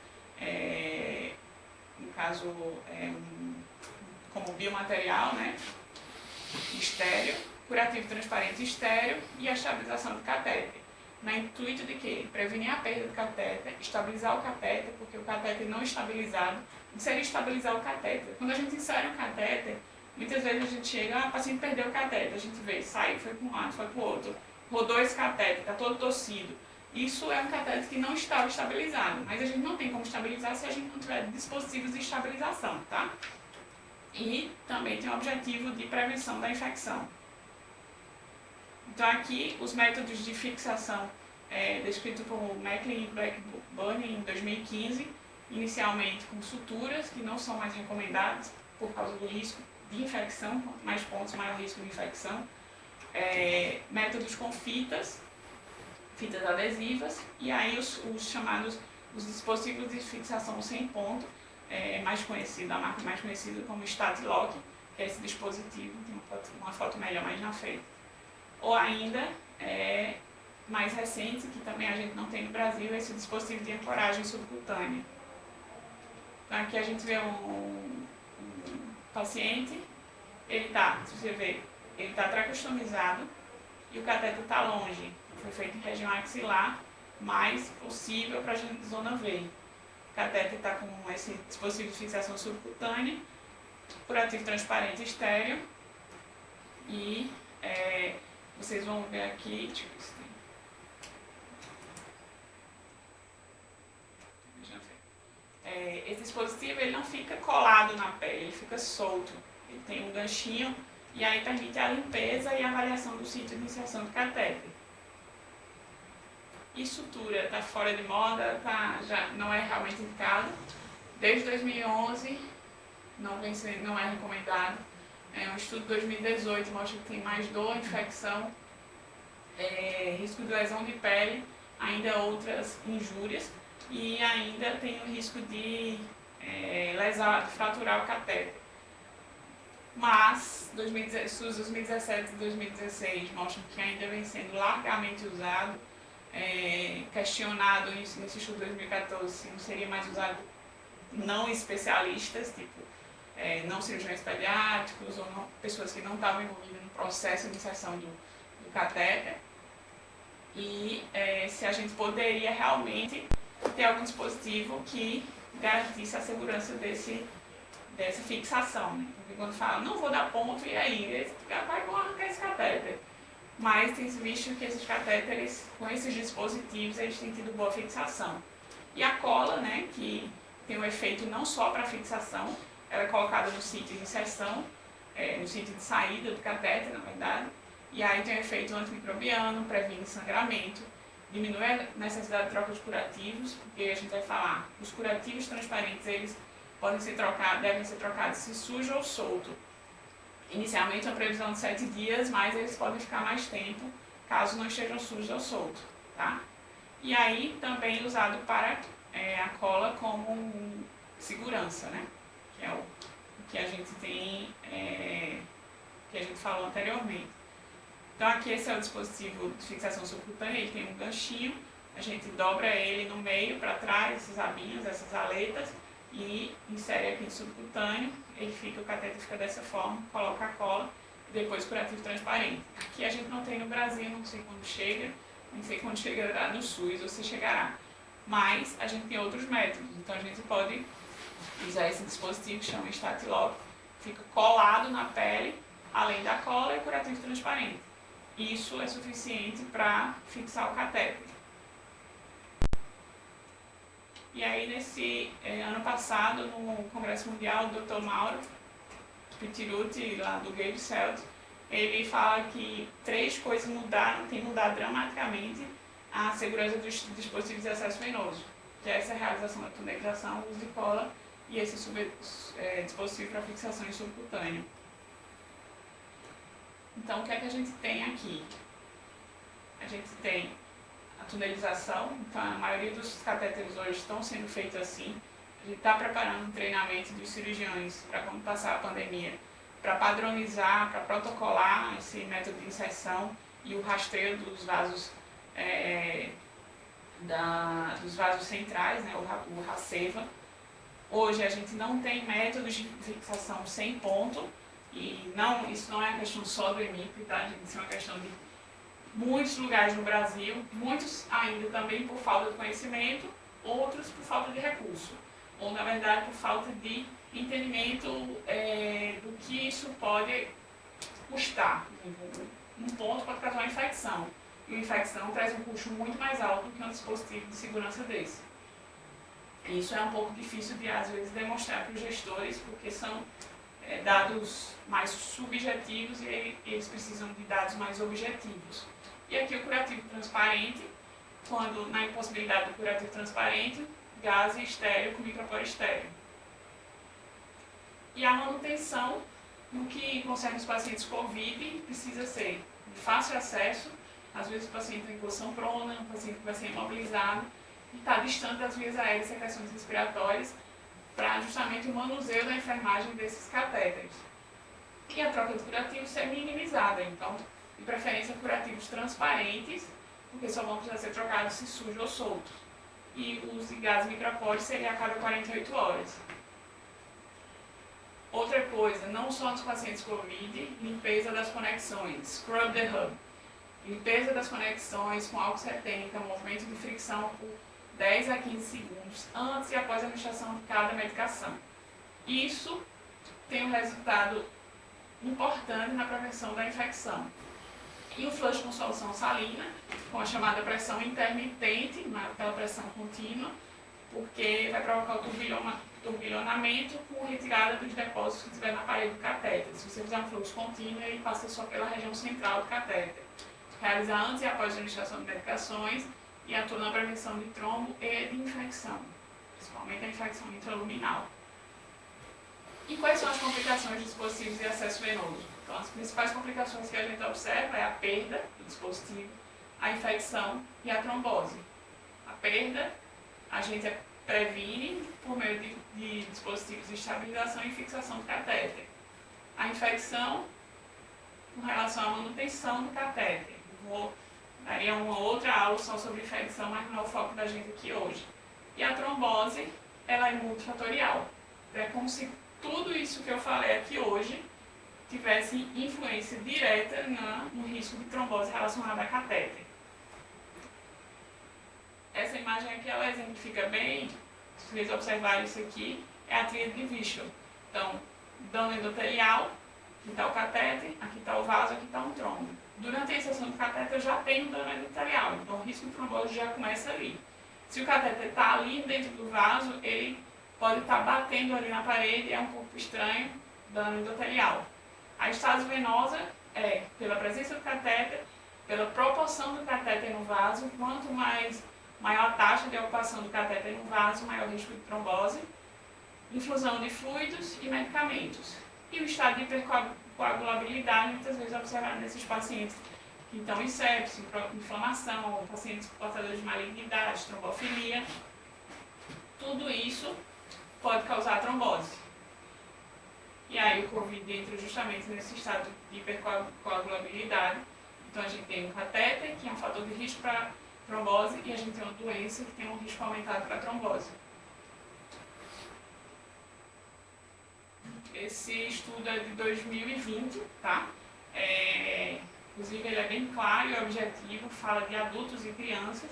no caso, como biomaterial, né? Estéreo, curativo transparente estéreo e a estabilização do catéter. No intuito de quê? Prevenir a perda do catéter, estabilizar o catéter, porque o catéter não estabilizado, o que seria estabilizar o catéter? Quando a gente insere um catéter, muitas vezes a gente chega, o paciente perdeu o catéter, a gente vê, saiu, foi para um lado, foi para o outro, rodou esse catéter, está todo torcido. Isso é um catéter que não estava estabilizado, mas a gente não tem como estabilizar se a gente não tiver dispositivos de estabilização, tá? E também tem o objetivo de prevenção da infecção. Então aqui os métodos de fixação descritos por Macklin e Blackburn em 2015, inicialmente com suturas, que não são mais recomendadas por causa do risco de infecção, quanto mais pontos, maior risco de infecção. Métodos com fitas adesivas, e aí os dispositivos de fixação sem ponto, mais conhecido, a marca mais conhecida como StatLock, que é esse dispositivo, tem uma foto melhor mais na frente. Ou ainda, mais recente, que também a gente não tem no Brasil, é esse dispositivo de ancoragem subcutânea. Então aqui a gente vê um paciente, ele está, se você ver, ele está tracostomizado e o cateter está longe. Foi feito em região axilar, mais possível para a zona V. O cateter está com esse dispositivo de fixação subcutânea, curativo transparente estéreo e vocês vão ver aqui, deixa eu ver se tem. Esse dispositivo ele não fica colado na pele, ele fica solto. Ele tem um ganchinho e aí permite a limpeza e a avaliação do sítio de iniciação do catéter. E sutura está fora de moda, já não é realmente indicado. Desde 2011 não é recomendado. Um estudo de 2018 mostra que tem mais dor, infecção, risco de lesão de pele, ainda outras injúrias e ainda tem o risco de fraturar o catéter. Mas estudos de 2017 e 2016 mostram que ainda vem sendo largamente usado, questionado nesse estudo de 2014 se não seria mais usado não especialistas, tipo não cirurgiões pediátricos ou não, pessoas que não estavam envolvidas no processo de inserção do catéter. E se a gente poderia realmente ter algum dispositivo que garantisse a segurança dessa fixação. Né? Porque quando fala, não vou dar ponto, e aí? Vai arrancar esse catéter. Mas tem se visto que esses catéteres, com esses dispositivos, eles têm tido boa fixação. E a cola, né, que tem um efeito não só para fixação, ela é colocada no sítio de inserção, no sítio de saída do catéter, na verdade, e aí tem um efeito antimicrobiano, previne sangramento, diminui a necessidade de troca de curativos, porque a gente vai falar, os curativos transparentes, eles devem ser trocados se sujo ou solto. Inicialmente, uma previsão de 7 dias, mas eles podem ficar mais tempo, caso não estejam sujos ou soltos, tá? E aí, também usado para a cola como segurança, né? Que é o que a gente tem, que a gente falou anteriormente. Então, aqui esse é o dispositivo de fixação subcutânea, ele tem um ganchinho, a gente dobra ele no meio, para trás, esses abinhos, essas aletas, e insere aqui no subcutâneo, o catéter fica dessa forma, coloca a cola, e depois curativo transparente. Aqui a gente não tem no Brasil, não sei quando chega, nem sei quando chegará no SUS, ou se chegará. Mas a gente tem outros métodos, então a gente pode usar esse dispositivo que chama Statilock, fica colado na pele, além da cola e curativo transparente. Isso é suficiente para fixar o catéter. E aí, nesse ano passado, no Congresso Mundial, o Dr. Mauro Pittiruti, lá do Gave-Celt, ele fala que 3 coisas têm mudado dramaticamente a segurança dos dispositivos de acesso venoso, que é essa realização da tunelização, o uso de cola e esse dispositivo para fixação em subcutâneo. Então, o que é que a gente tem aqui? A gente tem a tunelização, então a maioria dos catéteres hoje estão sendo feitos assim. A gente está preparando um treinamento dos cirurgiões para quando passar a pandemia, para padronizar, para protocolar esse método de inserção e o rastreio dos vasos, dos vasos centrais, né, o RACEVA. Hoje a gente não tem métodos de fixação sem ponto, e isso não é uma questão só do EMIP, tá, gente? Isso é uma questão de muitos lugares no Brasil, muitos ainda também por falta de conhecimento, outros por falta de recurso, ou na verdade por falta de entendimento do que isso pode custar. Um ponto pode causar uma infecção, e uma infecção traz um custo muito mais alto do que um dispositivo de segurança desse. Isso é um pouco difícil de, às vezes, demonstrar para os gestores, porque são dados mais subjetivos e eles precisam de dados mais objetivos. E aqui o curativo transparente, quando na impossibilidade do curativo transparente, gás estéreo com microporo estéreo. E a manutenção, no que concerne os pacientes COVID, precisa ser de fácil acesso. Às vezes o paciente tem posição prona, o paciente vai ser imobilizado e está distante das vias aéreas e secreções respiratórias, para justamente o manuseio da enfermagem desses catéteres. E a troca de curativos ser minimizada, então, de preferência curativos transparentes, porque só vão precisar ser trocados se sujos ou soltos. E o uso de gás micropore seria a cada 48 horas. Outra coisa, não só nos pacientes COVID, limpeza das conexões, scrub the hub. Limpeza das conexões com álcool 70, movimento de fricção por 10 a 15 segundos antes e após a administração de cada medicação. Isso tem um resultado importante na prevenção da infecção. E o flush com solução salina, com a chamada pressão intermitente, aquela pressão contínua, porque vai provocar o turbilhonamento com retirada dos depósitos que estiver na parede do catéter. Se você fizer um fluxo contínuo, ele passa só pela região central do catéter. Realizar antes e após a administração de medicações e atua na prevenção de trombo e de infecção, principalmente a infecção intraluminal. E quais são as complicações de dispositivos de acesso venoso? Então, as principais complicações que a gente observa é a perda do dispositivo, a infecção e a trombose. A perda, a gente previne por meio de dispositivos de estabilização e fixação do catéter. A infecção, com relação à manutenção do catéter. Daria uma outra aula só sobre infecção, mas não é o foco da gente aqui hoje. E a trombose, ela é multifatorial. É como se tudo isso que eu falei aqui hoje tivesse influência direta no risco de trombose relacionada a catéter. Essa imagem aqui, ela exemplifica bem, se vocês observarem isso aqui, é a tríade de Vishal. Então, dano endotelial, aqui está o catéter, aqui está o vaso, aqui está um trombo. Durante a inserção do catéter eu já tenho dano endotelial, então o risco de trombose já começa ali. Se o catéter está ali dentro do vaso, ele pode estar batendo ali na parede, é um pouco estranho, dano endotelial. A estase venosa é pela presença do catéter, pela proporção do catéter no vaso, quanto maior a taxa de ocupação do catéter no vaso, maior risco de trombose, infusão de fluidos e medicamentos. E o estado de hipercoagulabilidade, muitas vezes observado nesses pacientes que estão em sepsis, inflamação, pacientes portadores de malignidade, trombofilia. Tudo isso pode causar trombose. E aí o Covid entra justamente nesse estado de hipercoagulabilidade. Então a gente tem um catéter, que é um fator de risco para trombose, e a gente tem uma doença que tem um risco aumentado para trombose. Esse estudo é de 2020, tá? Inclusive ele é bem claro e objetivo, fala de adultos e crianças,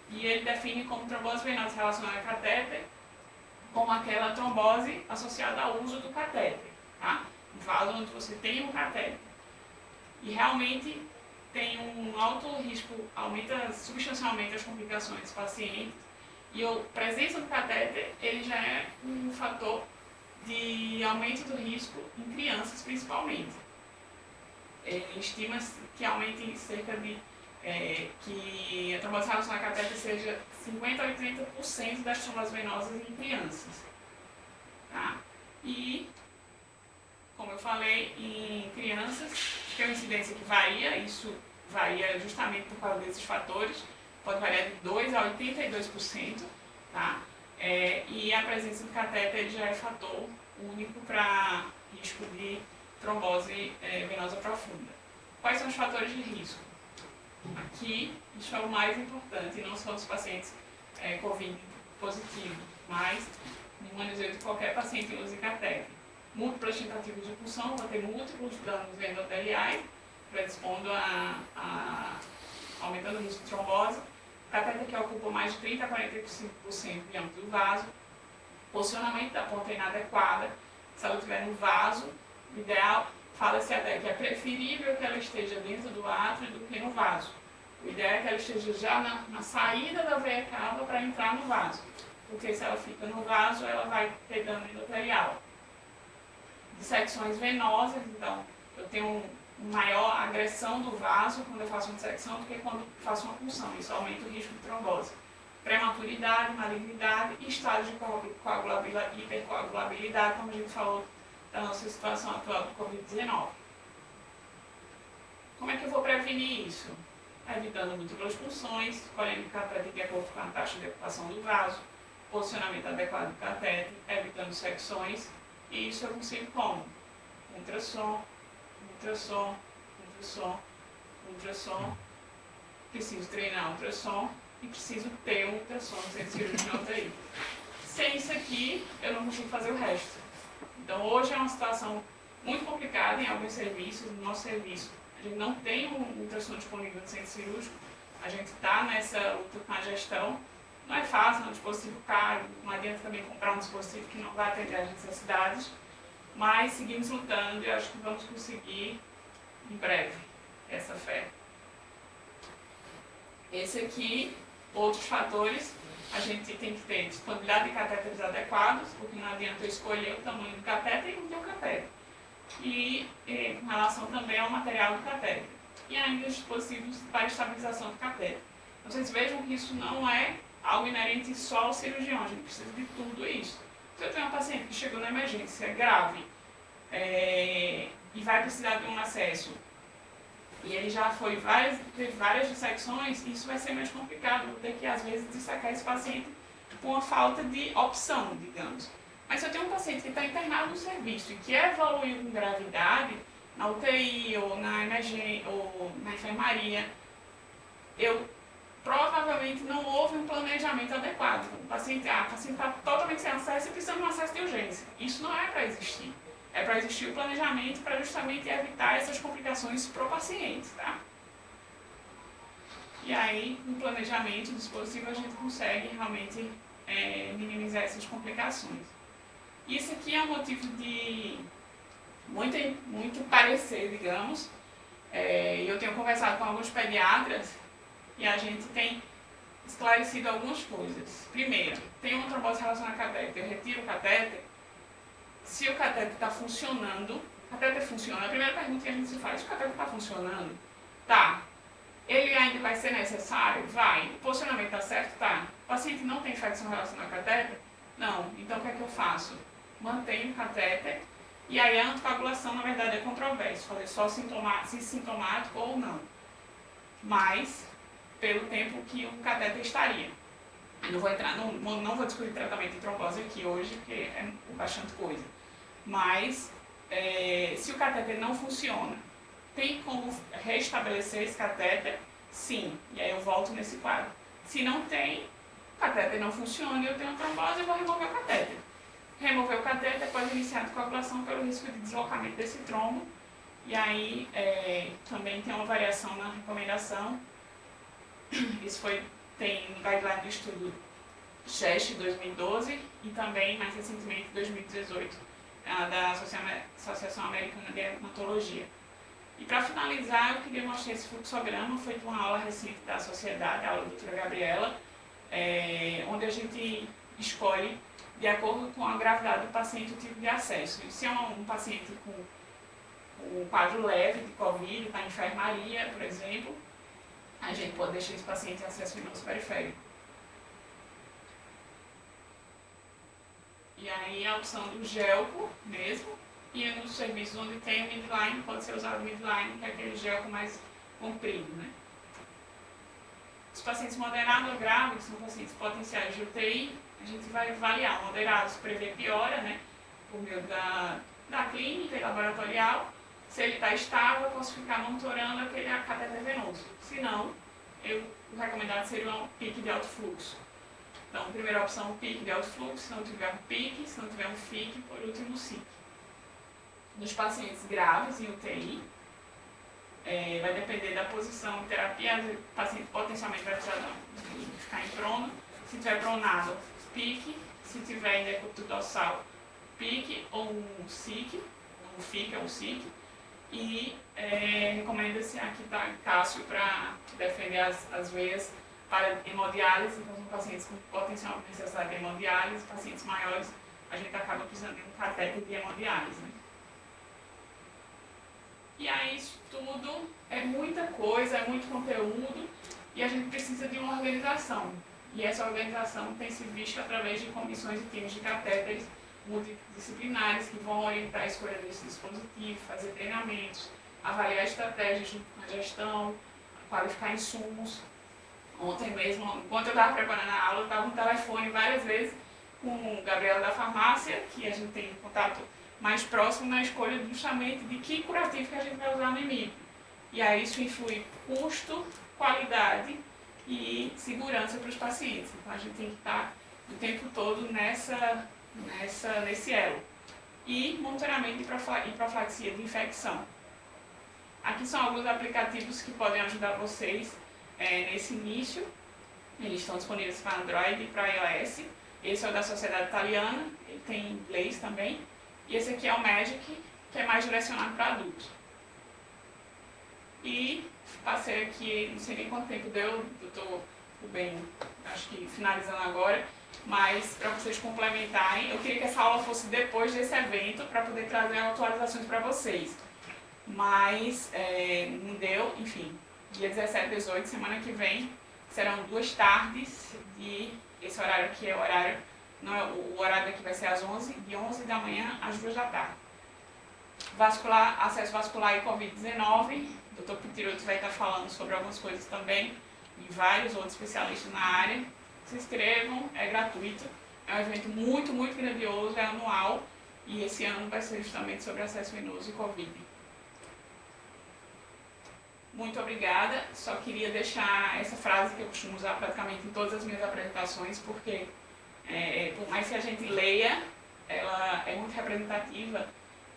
e ele define como trombose venosa relacionada a catéter, como aquela trombose associada ao uso do catéter, tá? Um vaso onde você tem um catéter. E realmente tem um alto risco, aumenta substancialmente as complicações dos pacientes, e a presença do catéter, ele já é um fator de aumento do risco em crianças principalmente. Estima-se que aumente em cerca de que a trombose relacionada a catéter seja 50% a 80% das tromboses venosas em crianças. Tá? E, como eu falei, em crianças tem uma incidência que varia, isso varia justamente por causa desses fatores, pode variar de 2% a 82%, tá? E a presença do catéter já é fator único para risco de trombose venosa profunda. Quais são os fatores de risco? Aqui, isso é o mais importante, não só dos pacientes COVID positivo, mas no manejo de qualquer paciente que use catéter. Múltiplas tentativas de punção, vai ter múltiplos danos endoteliais, predispondo aumentando o risco de trombose. Catéter que ocupa mais de 30% a 45% de âmbito do vaso. Posicionamento da ponta inadequada. Se ela estiver no vaso, o ideal, fala-se até que é preferível que ela esteja dentro do átrio do que no vaso. O ideal é que ela esteja já na saída da veia cava para entrar no vaso. Porque se ela fica no vaso, ela vai ter dano endotelial. Dissecções venosas, então, eu tenho maior agressão do vaso quando eu faço uma dissecção do que quando faço uma punção. Isso aumenta o risco de trombose. Prematuridade, malignidade e estágio de hipercoagulabilidade, como a gente falou da nossa situação atual do Covid-19. Como é que eu vou prevenir isso? Evitando múltiplas punções, escolhendo o catéter de acordo com a taxa de ocupação do vaso, posicionamento adequado do catéter, evitando secções, e isso eu consigo como? Ultrassom, ultrassom, ultrassom, ultrassom. Preciso treinar ultrassom e preciso ter um ultrassom no centro cirúrgico na UTI. Sem isso aqui, eu não consigo fazer o resto. Então, hoje é uma situação muito complicada em alguns serviços. No nosso serviço, a gente não tem um ultrassom disponível no centro cirúrgico. A gente está nessa luta com a gestão. Não é fácil, é um dispositivo caro. Não adianta também comprar um dispositivo que não vai atender às necessidades. Mas seguimos lutando e acho que vamos conseguir em breve essa fé. Esse aqui, outros fatores, a gente tem que ter disponibilidade de catéteres adequados, porque não adianta eu escolher o tamanho do catéter e não ter o catéter. E com relação também ao material do catéter. E ainda os dispositivos para estabilização do catéter. Então, vocês vejam que isso não é algo inerente só ao cirurgião, a gente precisa de tudo isso. Se eu tenho um paciente que chegou na emergência grave e vai precisar de um acesso, e ele já teve várias dissecções, isso vai ser mais complicado, vou ter que às vezes dissecar esse paciente com uma falta de opção, digamos. Mas se eu tenho um paciente que está internado no serviço e que evoluiu com gravidade, na UTI ou na emergência ou na enfermaria, eu provavelmente não houve um planejamento adequado. O paciente está totalmente sem acesso e precisa de um acesso de urgência. Isso não é para existir. É para existir o planejamento para justamente evitar essas complicações para o paciente, tá? E aí, no planejamento do dispositivo, a gente consegue realmente minimizar essas complicações. Isso aqui é um motivo de muito parecer, digamos. Eu tenho conversado com alguns pediatras e a gente tem esclarecido algumas coisas. Primeiro, tem uma trombose relacionada ao catéter, eu retiro o catéter. Se o catéter está funcionando, o catéter funciona, a primeira pergunta que a gente se faz, o catéter está funcionando? Tá. Ele ainda vai ser necessário? Vai. O posicionamento está certo? Tá. O paciente não tem infecção relacionada ao catéter? Não. Então o que é que eu faço? Mantenho o catéter e aí a anticoagulação, na verdade, é controverso. Falei só se sintomático ou não. Mas, pelo tempo que o catéter estaria. Eu não vou entrar, não vou discutir tratamento de trombose aqui hoje, porque é bastante coisa. Mas, se o catéter não funciona, tem como restabelecer esse catéter? Sim. E aí eu volto nesse quadro. Se não tem, o catéter não funciona e eu tenho trombose, eu vou remover o catéter. Remover o catéter pode iniciar a coagulação pelo risco de deslocamento desse trombo. E aí também tem uma variação na recomendação. Isso tem no guideline do estudo CHEST 2012 e também, mais recentemente, 2018, da Associação Americana de Hematologia. E para finalizar, eu queria mostrar esse fluxograma, foi de uma aula recente da sociedade, a aula da doutora Gabriela, onde a gente escolhe de acordo com a gravidade do paciente o tipo de acesso. Se é um paciente com um quadro leve de Covid, está em enfermaria, por exemplo, a gente pode deixar esse paciente em acesso venoso periférico. E aí a opção do gelco mesmo, e nos serviços onde tem o midline, pode ser usado o midline, que é aquele gelco mais comprido, né? Os pacientes moderados ou graves, que são pacientes potenciais de UTI, a gente vai avaliar. Moderados prevê piora, né? Por meio da clínica e laboratorial. Se ele está estável, eu posso ficar monitorando aquele catéter venoso. Se não, o recomendado seria um pique de alto fluxo. Então, primeira opção, o pique de alto fluxo, se não tiver um pique, se não tiver um FIC, por último, o SIC. Nos pacientes graves em UTI, vai depender da posição de terapia, o paciente potencialmente vai precisar de ficar em prono. Se tiver pronado, pique. Se tiver em decúbito dorsal, pique ou um SIC, um FIC ou um SIC. E recomenda-se, aqui está Cássio para defender as veias para hemodiálise. Então, são pacientes com potencial necessidade de hemodiálise, pacientes maiores, a gente acaba precisando de um catéter de hemodiálise. Né? E aí, isso tudo é muita coisa, é muito conteúdo, e a gente precisa de uma organização. E essa organização tem se visto através de comissões e times de catéteres multidisciplinares que vão orientar a escolha desse dispositivo, fazer treinamentos, avaliar estratégias na gestão, qualificar insumos. Ontem mesmo, enquanto eu estava preparando a aula, eu estava no telefone várias vezes com o Gabriela da farmácia, que a gente tem contato mais próximo na escolha justamente de que curativo que a gente vai usar no IMIP. E aí isso influi custo, qualidade e segurança para os pacientes. Então a gente tem que estar o tempo todo nesse elo. E monitoramento e profilaxia de infecção. Aqui são alguns aplicativos que podem ajudar vocês nesse início. Eles estão disponíveis para Android e para iOS. Esse é o da Sociedade Italiana, ele tem em inglês também. E esse aqui é o Magic, que é mais direcionado para adultos. E passei aqui, não sei nem quanto tempo deu, eu estou bem, acho que finalizando agora, mas para vocês complementarem, eu queria que essa aula fosse depois desse evento, para poder trazer atualizações para vocês. Mas não deu, enfim, dia 17 e 18, semana que vem, serão 2 tardes, e esse horário aqui é o horário, não é, o horário daqui vai ser às 11, de 11 da manhã às 2 da tarde. Acesso vascular e Covid-19, o Dr. Pitiroto vai estar falando sobre algumas coisas também, e vários outros especialistas na área. Se inscrevam, é gratuito, é um evento muito, muito grandioso, é anual, e esse ano vai ser justamente sobre acesso venoso e Covid. muito obrigada. Só queria deixar essa frase que eu costumo usar praticamente em todas as minhas apresentações, porque por mais que a gente leia, ela é muito representativa.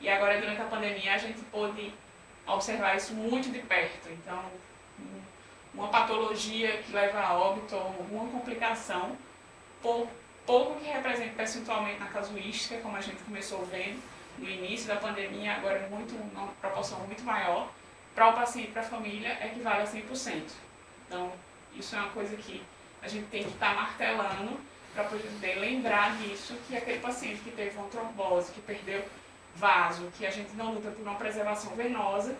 E agora, durante a pandemia, a gente pôde observar isso muito de perto. Então, uma patologia que leva a óbito, alguma complicação, por pouco que representa percentualmente na casuística, como a gente começou vendo no início da pandemia, agora numa proporção muito maior, para o paciente e para a família, equivale a 100%. Então, isso é uma coisa que a gente tem que estar martelando para poder lembrar disso, que aquele paciente que teve uma trombose, que perdeu vaso, que a gente não luta por uma preservação venosa,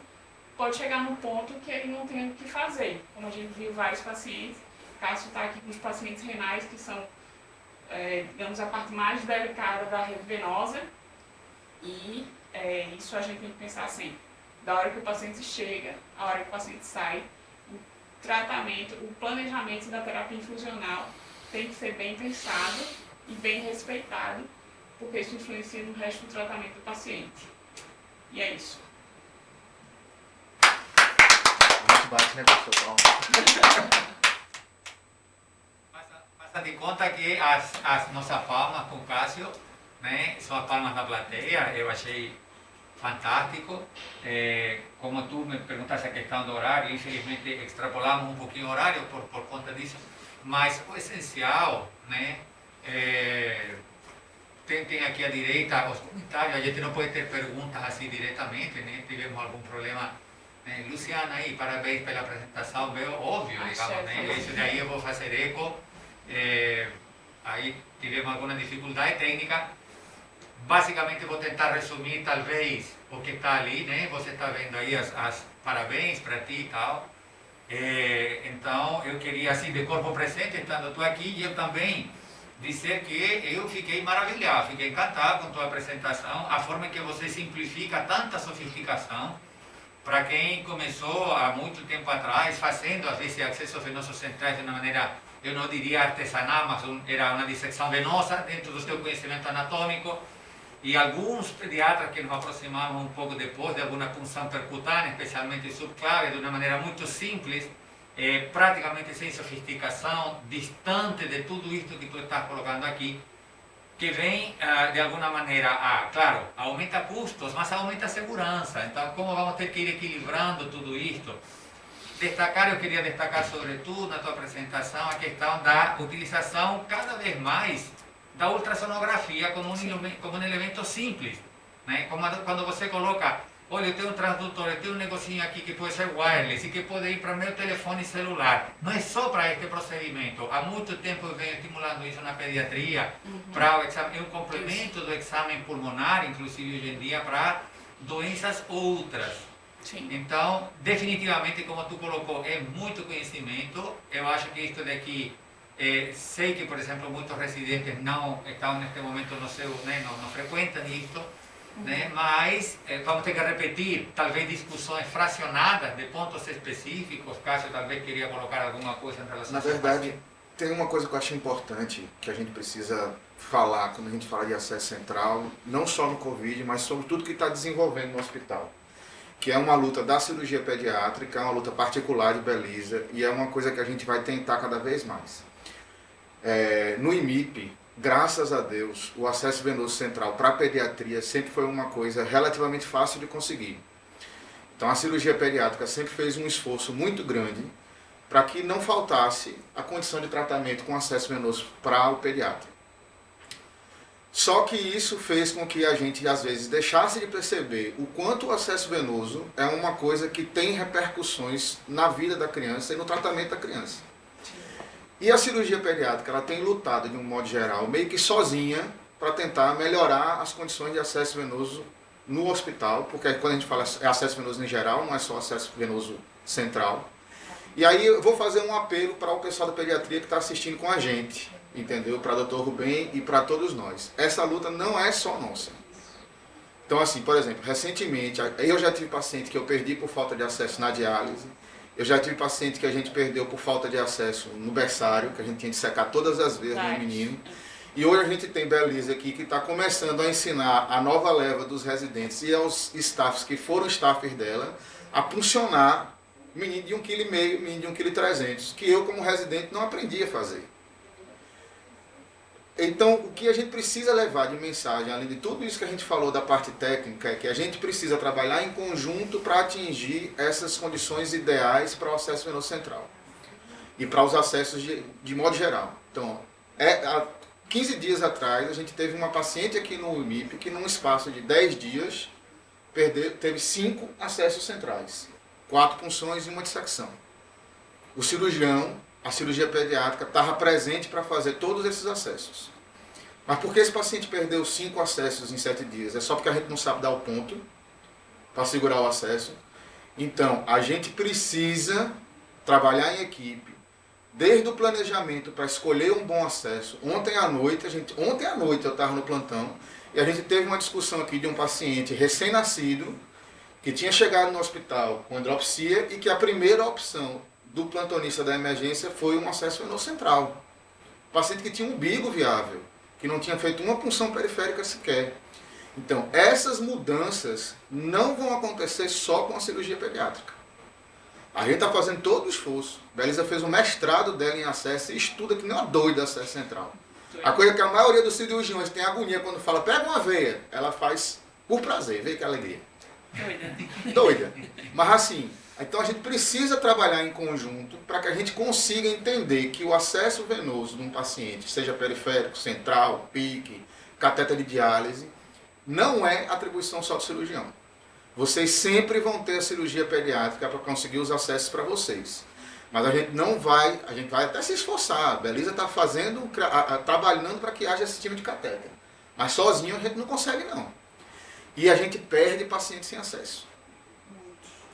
pode chegar num ponto que ele não tem o que fazer. Como a gente viu vários pacientes, Cássio está aqui com os pacientes renais, que são, digamos, a parte mais delicada da rede venosa, e isso a gente tem que pensar sempre. Da hora que o paciente chega, a hora que o paciente sai, o tratamento, o planejamento da terapia infusional tem que ser bem pensado e bem respeitado, porque isso influencia no resto do tratamento do paciente. E é isso. Muito bate, né, professor? Passa de conta que as nossas palmas com o Cássio, né, são as palmas da plateia, eu achei fantástico. Como tu me perguntaste a questão do horário, infelizmente extrapolamos um pouquinho o horário por conta disso, mas o essencial, né, tem aqui à direita os comentários, a gente não pode ter perguntas assim diretamente, né, tivemos algum problema. Luciana, aí, parabéns pela apresentação, veio óbvio, digamos, né, isso daí eu vou fazer eco, aí tivemos alguma dificuldade técnica. Basicamente vou tentar resumir talvez o que está ali, né? Você está vendo aí as parabéns para ti e tal. Então eu queria assim de corpo presente, estando tu aqui, e eu também dizer que eu fiquei maravilhado, fiquei encantado com tua apresentação, a forma em que você simplifica tanta sofisticação para quem começou há muito tempo atrás fazendo às vezes acessos venosos centrais de uma maneira, eu não diria artesanal, mas era uma dissecção venosa dentro do seu conhecimento anatômico. E alguns pediatras que nos aproximamos um pouco depois de alguma punção percutânea, especialmente subclave, de uma maneira muito simples, praticamente sem sofisticação, distante de tudo isto que tu estás colocando aqui, que vem de alguma maneira, claro, aumenta custos, mas aumenta a segurança. Então, como vamos ter que ir equilibrando tudo isto? Eu queria destacar sobretudo na tua apresentação a questão da utilização cada vez mais da ultrassonografia como um elemento simples, né? Quando você coloca, olha, eu tenho um transdutor, eu tenho um negocinho aqui que pode ser wireless e que pode ir para meu telefone celular. Não é só para este procedimento. Há muito tempo eu venho estimulando isso na pediatria, para o exame, é um complemento do exame pulmonar, inclusive hoje em dia, para doenças outras. Sim. Então, definitivamente, como tu colocou, é muito conhecimento. Eu acho que isto daqui, sei que, por exemplo, muitos residentes não estão neste momento no seu, né, não frequentam isto, né, mas vamos ter que repetir, talvez discussões fracionadas de pontos específicos, caso talvez queria colocar alguma coisa em relação Na a isso. verdade, tem uma coisa que eu acho importante, que a gente precisa falar quando a gente fala de acesso central, não só no Covid, mas sobre tudo que está desenvolvendo no hospital, que é uma luta da cirurgia pediátrica, é uma luta particular de Belisa, e é uma coisa que a gente vai tentar cada vez mais. No IMIP, graças a Deus, o acesso venoso central para a pediatria sempre foi uma coisa relativamente fácil de conseguir. Então a cirurgia pediátrica sempre fez um esforço muito grande para que não faltasse a condição de tratamento com acesso venoso para o pediatra. Só que isso fez com que a gente, às vezes, deixasse de perceber o quanto o acesso venoso é uma coisa que tem repercussões na vida da criança e no tratamento da criança. E a cirurgia pediátrica, ela tem lutado, de um modo geral, meio que sozinha, para tentar melhorar as condições de acesso venoso no hospital, porque quando a gente fala acesso venoso em geral, não é só acesso venoso central. E aí eu vou fazer um apelo para o pessoal da pediatria que está assistindo com a gente, entendeu? Para o Dr. Rubem e para todos nós. Essa luta não é só nossa. Então, assim, por exemplo, recentemente, eu já tive paciente que eu perdi por falta de acesso na diálise. Eu já tive paciente que a gente perdeu por falta de acesso no berçário, que a gente tinha que secar todas as vezes no menino. E hoje a gente tem Belisa aqui que está começando a ensinar a nova leva dos residentes e aos staffs que foram staffers dela a funcionar menino de 1,5 kg, menino de 1,3 kg, que eu como residente não aprendi a fazer. Então, o que a gente precisa levar de mensagem, além de tudo isso que a gente falou da parte técnica, é que a gente precisa trabalhar em conjunto para atingir essas condições ideais para o acesso venoso central e para os acessos de modo geral. Então, há 15 dias atrás, a gente teve uma paciente aqui no IMIP que, num espaço de 10 dias, teve 5 acessos centrais, 4 punções e uma dissecção. O cirurgião, a cirurgia pediátrica, estava presente para fazer todos esses acessos. Mas por que esse paciente perdeu 5 acessos em 7 dias? É só porque a gente não sabe dar o ponto para segurar o acesso. Então, a gente precisa trabalhar em equipe, desde o planejamento para escolher um bom acesso. Ontem à noite eu estava no plantão e a gente teve uma discussão aqui de um paciente recém-nascido que tinha chegado no hospital com hidropsia e que a primeira opção do plantonista da emergência foi um acesso venoso central. Paciente que tinha um umbigo viável, que não tinha feito uma punção periférica sequer. Então, essas mudanças não vão acontecer só com a cirurgia pediátrica. A gente está fazendo todo o esforço. Belisa fez o mestrado dela em acesso e estuda que nem uma doida acesso central. A coisa que a maioria dos cirurgiões tem agonia quando fala, pega uma veia, ela faz por prazer, vê que alegria. Doida. Mas assim, então a gente precisa trabalhar em conjunto para que a gente consiga entender que o acesso venoso de um paciente, seja periférico, central, PIC, catéter de diálise, não é atribuição só do cirurgião. Vocês sempre vão ter a cirurgia pediátrica para conseguir os acessos para vocês. Mas a gente vai até se esforçar. A Belisa está trabalhando para que haja esse tipo de catéter. Mas sozinho a gente não consegue não. E a gente perde pacientes sem acesso.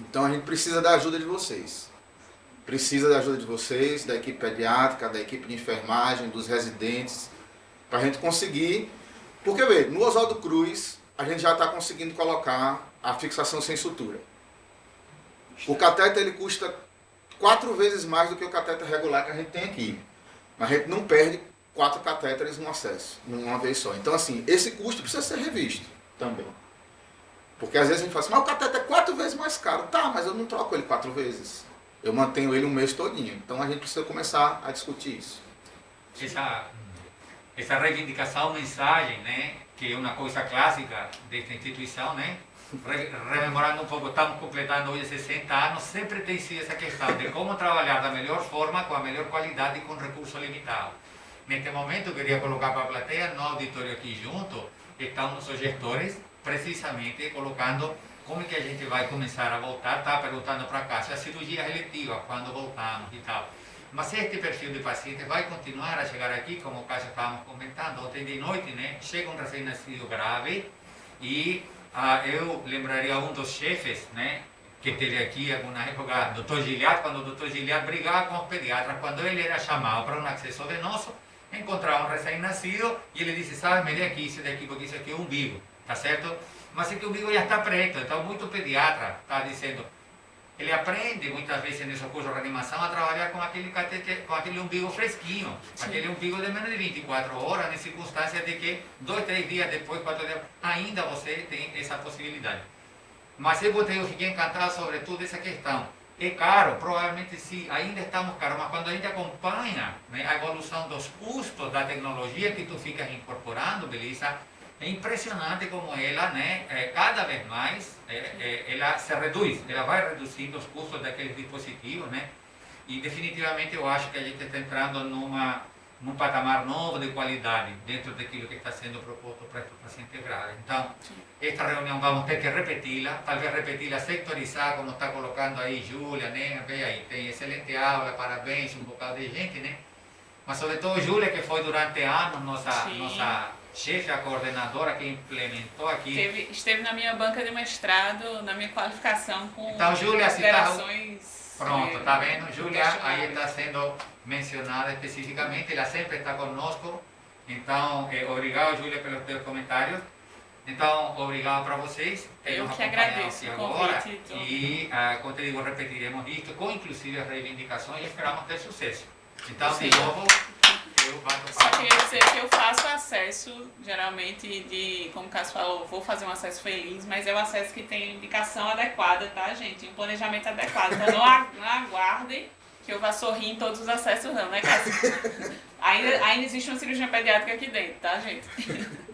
Então a gente precisa da ajuda de vocês. Precisa da ajuda de vocês, da equipe pediátrica, da equipe de enfermagem, dos residentes, para a gente conseguir. Porque, vê, no Oswaldo Cruz, a gente já está conseguindo colocar a fixação sem sutura. O catéter ele custa 4 vezes mais do que o catéter regular que a gente tem aqui. Mas a gente não perde 4 catéteres no acesso, numa vez só. Então, assim, esse custo precisa ser revisto também. Porque às vezes a gente fala assim, mas o catéter é 4 vezes mais caro. Tá, mas eu não troco ele 4 vezes. Eu mantenho ele um mês todinho. Então a gente precisa começar a discutir isso. Essa reivindicação, mensagem, né, que é uma coisa clássica desta instituição, né? Rememorando um pouco, estamos completando hoje 60 anos, sempre tem sido essa questão de como trabalhar da melhor forma, com a melhor qualidade e com recurso limitado. Neste momento, eu queria colocar para a plateia, no auditório aqui junto, estão nossos gestores, precisamente colocando como é que a gente vai começar a voltar. Estava perguntando para cá se a cirurgia é eletiva, quando voltamos e tal. Mas este perfil de paciente vai continuar a chegar aqui, como o caso estávamos comentando, ontem de noite, né? Chega um recém-nascido grave e eu lembraria um dos chefes, né, que teve aqui alguma época, Dr. Giliad, quando o Dr. Giliad brigava com os pediatras, quando ele era chamado para um acesso venoso, encontrava um recém-nascido e ele disse, sabe, me dê aqui, isso daqui, porque isso aqui é um umbigo, tá certo? Mas é que o umbigo já está preto, então muito pediatra está dizendo, ele aprende muitas vezes nesse curso de reanimação a trabalhar com aquele catéter, com aquele umbigo fresquinho, sim, aquele umbigo de menos de 24 horas, em circunstâncias de que 2, 3 dias depois, 4 dias, ainda você tem essa possibilidade. Mas eu fiquei encantado sobre toda essa questão. É caro, provavelmente sim, ainda estamos caros, mas quando a gente acompanha, né, a evolução dos custos da tecnologia que tu ficas incorporando, beleza? É impressionante como ela, né, cada vez mais, ela se reduz, ela vai reduzindo os custos daqueles dispositivos, né? E definitivamente eu acho que a gente está entrando num patamar novo de qualidade dentro daquilo que está sendo proposto para estes pacientes graves. Então, esta reunião vamos ter que repeti-la, talvez repeti-la sectorizar, como está colocando aí Júlia, né? Vê aí, tem excelente aula, parabéns, um bocado de gente, né? Mas sobretudo Júlia, que foi durante anos nossa chefe, a coordenadora que implementou aqui. Esteve na minha banca de mestrado, na minha qualificação com então, Júlia, considerações. Pronto, está vendo? Júlia aí está sendo mencionada especificamente, ela sempre está conosco. Então, obrigado, Júlia, pelos teus comentários. Então, obrigado para vocês. Eu que agradeço o convite. E, como te digo, repetiremos isto, com inclusive as reivindicações, e esperamos ter sucesso. Então, de novo, Eu bato Só palma. queria dizer que eu faço acesso, geralmente, como o Cássio falou, vou fazer um acesso feliz, mas é um acesso que tem indicação adequada, tá, gente? Um planejamento adequado. Então não aguardem que eu vá sorrir em todos os acessos, não, né, Cássio? Ainda existe uma cirurgia pediátrica aqui dentro, tá, gente?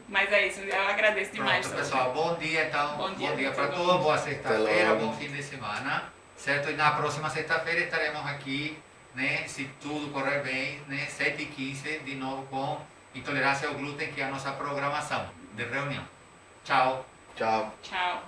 Mas é isso, eu agradeço demais. Pronto, pessoal, bom dia então. Bom dia para pra todos, boa sexta-feira, logo. bom fim de semana. Certo? E na próxima sexta-feira estaremos aqui, né, se tudo correr bem, né, 7h15, de novo com Intolerância ao Glúten, que é a nossa programação de reunião. Tchau. Tchau. Tchau.